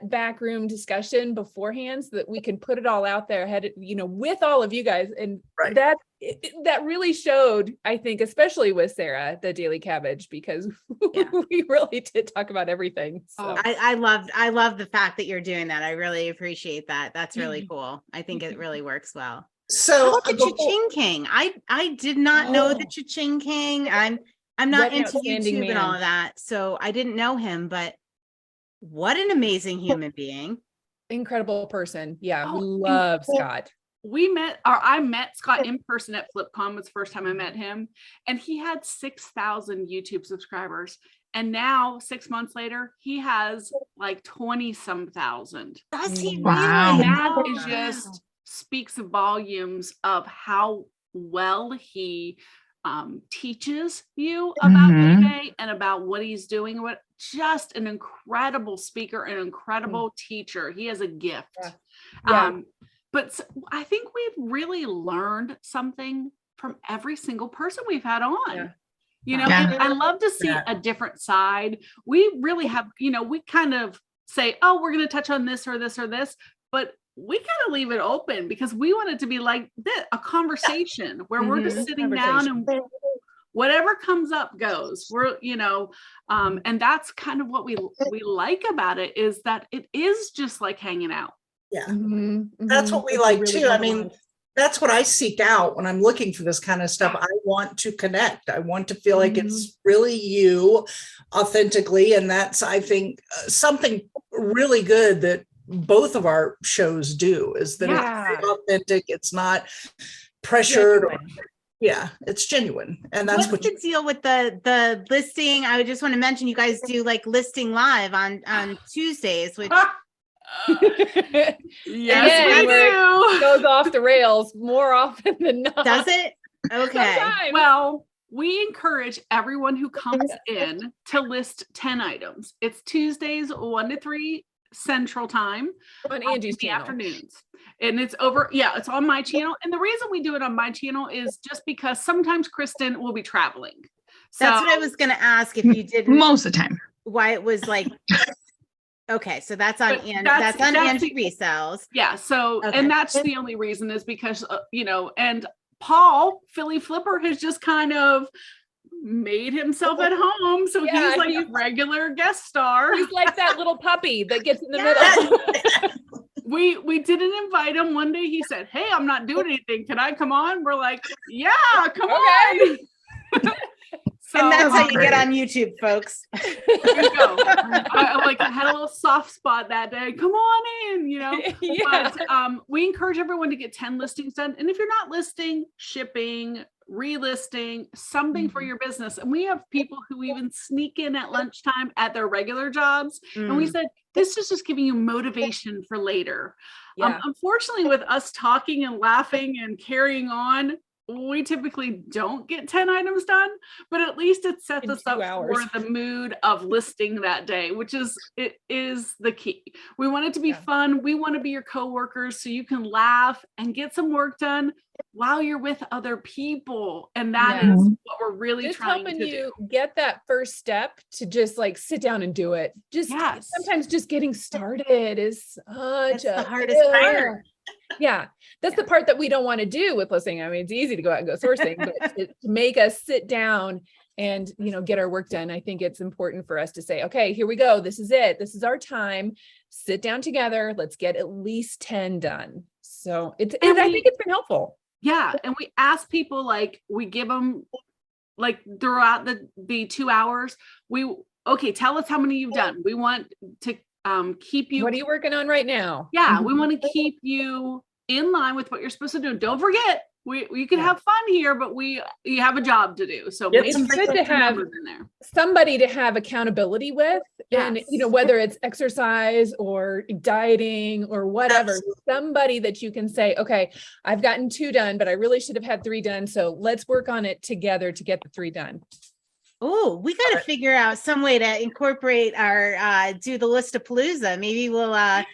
backroom discussion beforehand, so that we can put it all out there ahead, with all of you guys. And that really showed, I think, especially with Sarah, the Daily Cabbage, because we really did talk about everything. So. I love the fact that you're doing that. I really appreciate that. That's really cool. I think it really works well. So the Cha-Ching King. I did not know the Cha-Ching King. I'm not into YouTube and all of that, so I didn't know him, but what an amazing human being. Incredible person. Yeah. We love Scott. I met Scott in person at FlipCon. Was the first time I met him, and he had 6,000 YouTube subscribers. And now 6 months later, he has like 20-some thousand. Does he? Wow. Really? That is just speaks volumes of how well he teaches you about eBay and about what he's doing. Just an incredible speaker, an incredible teacher. He has a gift. But I think we've really learned something from every single person we've had on. And I love to see a different side. We really have, we kind of say, we're going to touch on this or this or this, but we kind of leave it open because we want it to be like this, a conversation where we're just sitting down and whatever comes up goes. We're, and that's kind of what we like about it, is that it is just like hanging out. Yeah. That's what we like too. I mean, that's what I seek out when I'm looking for this kind of stuff. I want to connect. I want to feel like it's really you authentically. And that's, I think, something really good that both of our shows do, is that it's authentic. It's not pressured. It's genuine. And that's what's the deal with the listing. I just want to mention, you guys do like listing live on Tuesdays, which yes, we do. Goes off the rails more often than not. Does it? Okay. Sometimes. Well, we encourage everyone who comes in to list 10 items. It's Tuesdays 1 to 3 Central Time on Angie's channel. Afternoons. And it's it's on my channel. And the reason we do it on my channel is just because sometimes Kristen will be traveling. That's what I was going to ask, if you did most of the time. Why it was like, okay, so that's on Angie Resells. Yeah. So, and that's the only reason, is because, and Paul, Philly Flipper, has just kind of made himself at home. So he's like a regular guest star. He's like that little puppy that gets in the middle. We didn't invite him. One day he said, "Hey, I'm not doing anything. Can I come on?" We're like, "Yeah, come on." So, and that's how you get on YouTube, folks. There you go. I had a little soft spot that day. Come on in, But we encourage everyone to get 10 listings done. And if you're not listing, shipping, relisting, something for your business. And we have people who even sneak in at lunchtime at their regular jobs. And we said, this is just giving you motivation for later. Unfortunately, with us talking and laughing and carrying on, we typically don't get 10 items done, but at least it sets In us 2 up hours. for the mood of listing that day, which is the key. We want it to be Yeah. fun. We want to be your coworkers so you can laugh and get some work done while you're with other people. And that Yes. is what we're really Just trying helping to you do. get that first step to just like sit down and do it. Just Yes. sometimes just getting started is such That's the a hardest part. Yeah, that's the part that we don't want to do with listing. I mean, it's easy to go out and go sourcing, but to make us sit down and, get our work done. I think it's important for us to say, okay, here we go. This is it. This is our time. Sit down together. Let's get at least 10 done. So I think it's been helpful. Yeah. And we ask people, like, we give them like throughout the 2 hours, tell us how many you've done. We want to keep you. What are you working on right now? Yeah, we want to keep you in line with what you're supposed to do. Don't forget, we can have fun here, but you have a job to do. So Get make some sure good you to put have numbers in there. somebody to have accountability with, and Yes. whether it's exercise or dieting or whatever, somebody that you can say, okay, I've gotten 2 done, but I really should have had 3 done. So let's work on it together to get the 3 done. Oh, we got to figure out some way to incorporate our do the list of Palooza. Maybe we'll hop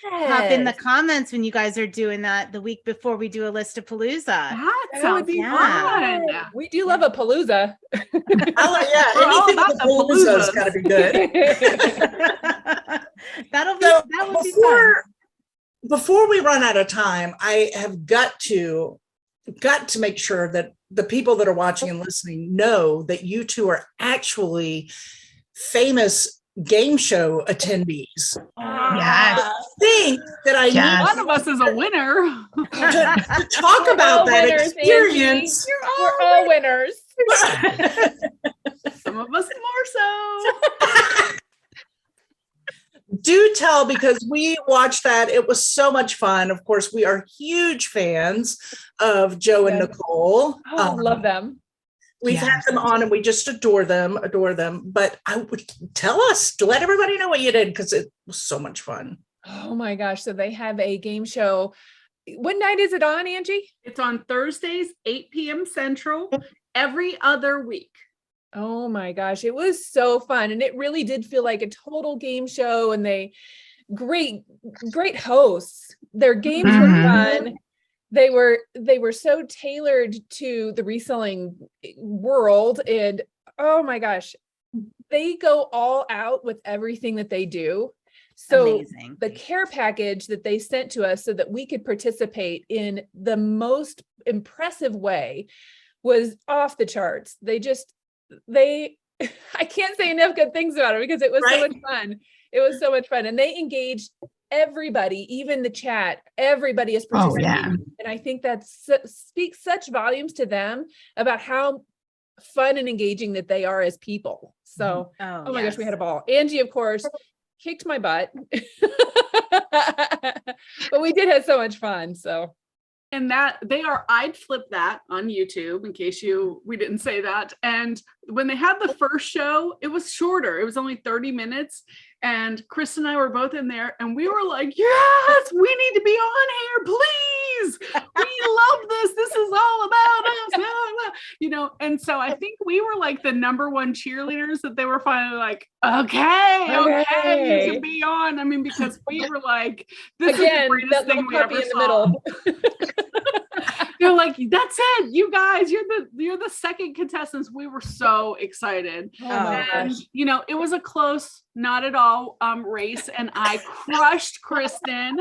in the comments when you guys are doing that the week before we do a list of Palooza. That That sounds would be fun. We do love a palooza. Yeah, We're all anything about with the Palooza's Paloozas. got to be good. that would be fun. Before we run out of time, I have got to make sure that the people that are watching and listening know that you two are actually famous game show attendees. Yes. I think that I Yes. One of us is a winner. need to talk about all that winners, experience. We're all winners. Some of us more so. Do tell, because we watched that. It was so much fun. Of course, we are huge fans of Joe and Yes. Nicole. Oh, love them. We've had them on and we just adore them. But I would tell us to let everybody know what you did, because it was so much fun. Oh my gosh. So they have a game show. What night is it on, Angie? It's on Thursdays, 8 p.m. Central, every other week. Oh my gosh. It was so fun. And it really did feel like a total game show, and great hosts. Their games were fun. They were so tailored to the reselling world, and oh my gosh, they go all out with everything that they do. So Amazing. the care package that they sent to us so that we could participate in the most impressive way was off the charts. I can't say enough good things about it, because it was so much fun. It was so much fun. And they engaged everybody, even the chat. Everybody is participating. yeah. And I think that speaks such volumes to them about how fun and engaging that they are as people. So, oh my gosh, we had a ball. Angie, of course, kicked my butt, but we did have so much fun. So, And I'd flip that on YouTube in case we didn't say that. And when they had the first show, it was shorter. It was only 30 minutes. And Chris and I were both in there, and we were like, yes, we need to be on here, please. We love this. This is all about us. And so I think we were like the #1 cheerleaders that they were finally like, okay, you can be on. I mean, because we were like, this again, is the greatest thing we ever in the saw. middle. They're like, that's it, you guys, you're the second contestants. We were so excited. Oh my And gosh. it was a close, not at all race, and I crushed Kristen.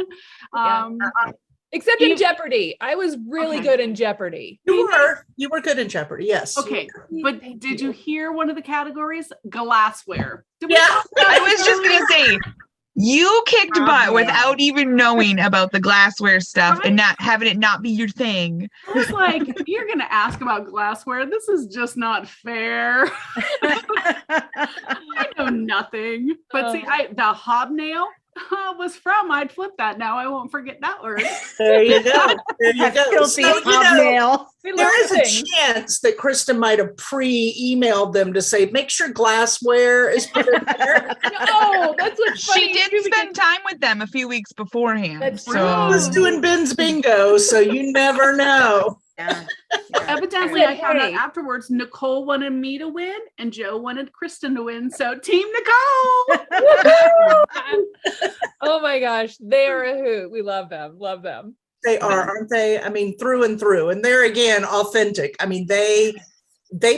Except in Jeopardy. I was really good in Jeopardy. You were good in Jeopardy, yes. Okay, but did you hear one of the categories? Glassware. Did we Yeah. talk about I this was just earlier? gonna say, you kicked butt without even knowing about the glassware stuff and not having it not be your thing. I was like, you're going to ask about glassware. This is just not fair. I know nothing. But see, the hobnail was from, I'd flip that. Now I won't forget that word. There you go. There you go. Filthy So, hobnail. there is a chance that Kristen might have pre-emailed them to say, make sure glassware is put in there. No, that's what's funny. She did spend time with them a few weeks beforehand. That's I was doing Ben's bingo, so you never know. Yeah. Evidently, I found out Hey. afterwards, Nicole wanted me to win and Joe wanted Kristen to win. So Team Nicole. Oh my gosh, they are a hoot. We love them. Love them. They are, aren't they? I mean, through and through. And they're again authentic. I mean, they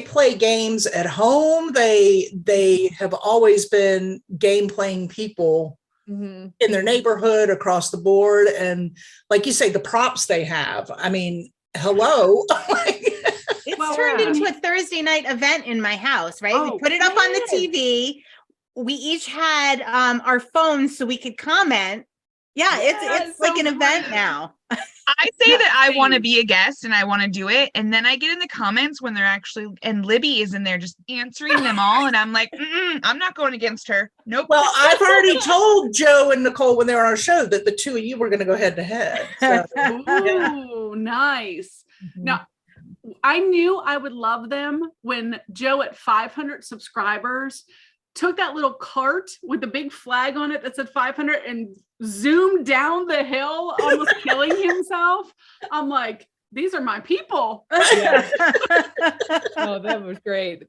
play games at home. They have always been game playing people Mhm. in their neighborhood across the board. And like you say, the props they have. I mean, hello. It's Well, turned yeah. into a Thursday night event in my house, right? Oh, We put it up on the yes. TV. We each had our phones so we could comment. Yeah, Yes, it's like so an event great. now. I say that I want to same. be a guest and I want to do it. And then I get in the comments when they're actually, and Libby is in there just answering them all. And I'm like, I'm not going against her. Nope. Well, I've already told Joe and Nicole when they were on our show that the two of you were going to go head to head. So, Ooh, nice. Now, I knew I would love them when Joe at 500 subscribers took that little cart with the big flag on it that said 500 and zoomed down the hill, almost killing himself. I'm like, these are my people. Yeah. Oh, that was great.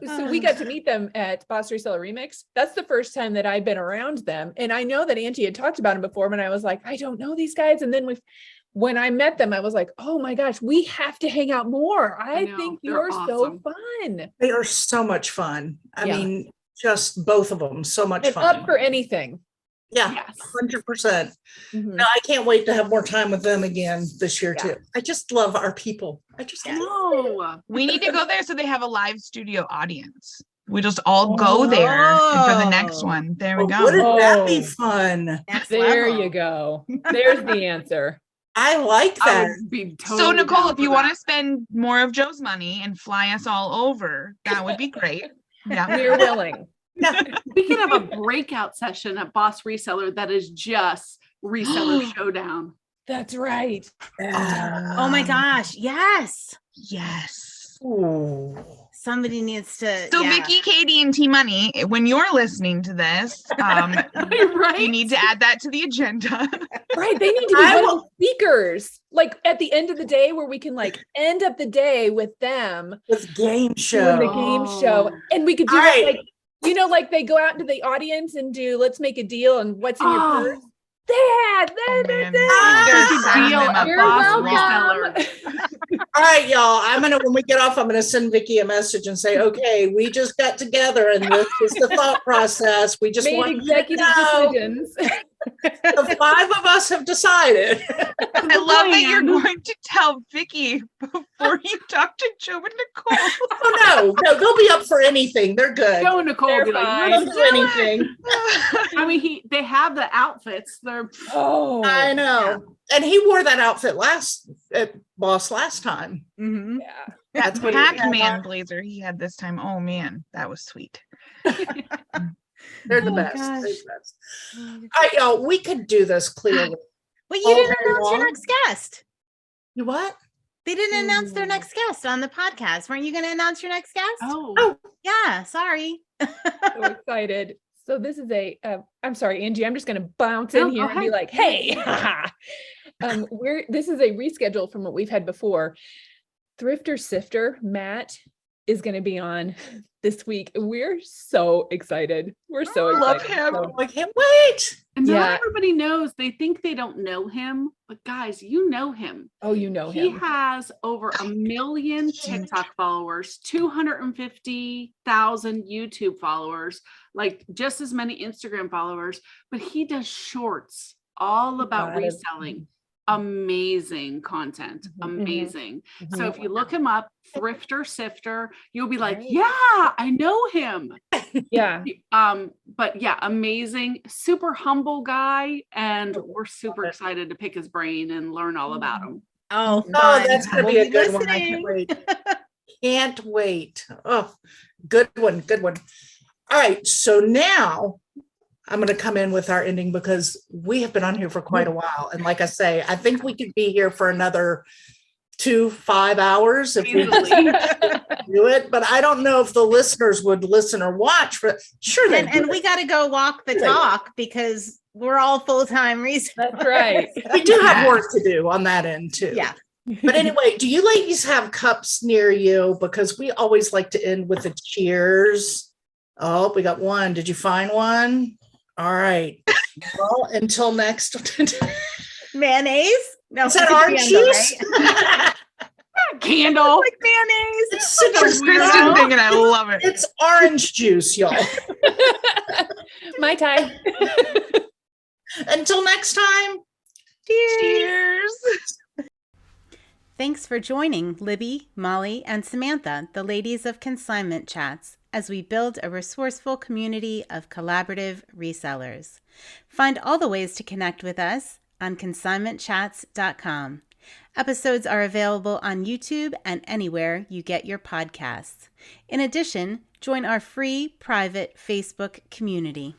So we got to meet them at Boss Reseller Remix. That's the first time that I've been around them. And I know that Angie had talked about them before, but I was like, I don't know these guys. And then when I met them, I was like, oh my gosh, we have to hang out more. I know, think they're you're awesome. so fun. they are so much fun. I Yeah. mean, just both of them, so much And fun. up for anything. Yeah, Yes. 100%. Mhm. No, I can't wait to have more time with them again this year Yeah. too. I just love our people. I just No. We need to go there so they have a live studio audience. We just all go there for the next Oh. one. There we Oh, go. wouldn't that be Oh. fun? Next There level. you go. There's the answer. I like I that. would be So totally Nicole, down if you for want that. to spend more of Joe's money and fly us all over, that would be great. Yeah. We're willing. Yeah. We could have a breakout session at Boss Reseller that is just reseller showdown. That's right. Oh my gosh. Yes. Yes. Ooh. Somebody needs to. So yeah. Vicky, Katie, and T Money, when you're listening to this, Right? you need to add that to the agenda. Right. They need to be I one will- of the speakers, like at the end of the day, where we can like end up the day with them With game doing show. the game show. Oh. And we could do All it right. like, like they go out into the audience and do let's make a deal and what's in your purse. Oh, That. Man, there's a sign deal them up at You're Boss welcome. Reseller. All right, y'all. When we get off, I'm gonna send Vicky a message and say, okay, we just got together and this is the thought process. We just Made want you to executive know decisions. the 5 of us have decided. I love that you're plan. going to tell Vicky before you talk to Joe and Nicole. Oh no, they'll be up for anything. They're good. Joe and Nicole They're will be like, fine. They'll let's do anything. I mean, they have the outfits. They're Oh, I know. And he wore that outfit at Boss last time. Mhm. yeah. That That's what he had Pac-Man on. blazer he had this time. Oh man, that was sweet. They're the Oh my best. They're gosh. the best. All right, y'all. We could do this clearly. But you All didn't day announce your long. next guest. You what? They didn't announce their Ooh. next guest on the podcast. Weren't you going to announce your next guest? oh, Yeah, sorry. So excited. So this is I'm sorry, Angie, I'm just going to bounce No, in here go and be ahead. like, hey, this is a reschedule from what we've had before. Thrifter Sifter, Matt is going to be on this week. We're so excited. We're so I love excited. him. So- I can't wait. and not Yeah. everybody knows. They think they don't know him, but guys, you know him. oh, you know He him. has over 1 million TikTok followers, 250,000 YouTube followers, like just as many Instagram followers, but he does shorts all about Got it. reselling. Amazing content. Mhm. Amazing. So Mhm. if you look him up, Thrifter Sifter, you'll be like, Right. yeah, I know him. Yeah. But yeah, amazing, super humble guy, and Oh, we're super excited to pick his brain and learn all about him. Oh, Oh, fun. that's going to We'll be a good one. I listening. can't wait. Can't wait. Oh, good one. Good one. All right. So now I'm going to come in with our ending because we have been on here for quite a while. And like I say, I think we could be here for another 5 hours if we Easily. do it. But I don't know if the listeners would listen or watch. But sure, they And we got to go walk the talk because we're all full-time resellers. That's right. we do have work to do on that end too. Yeah. But anyway, do you ladies have cups near you? Because we always like to end with a cheers. Oh, we got one. Did you find one? All right. Well, until next. Mayonnaise? No, Is that it's a orange candle, juice? right? Candle. Like mayonnaise. It's It's a citrus. Kristen thing, and I love it. It's orange juice, y'all. Mai Tai. Until next time. Cheers. Thanks for joining Libby, Molly, and Samantha, the ladies of Consignment Chats, as we build a resourceful community of collaborative resellers. Find all the ways to connect with us on consignmentchats.com. Episodes are available on YouTube and anywhere you get your podcasts. In addition, join our free private Facebook community.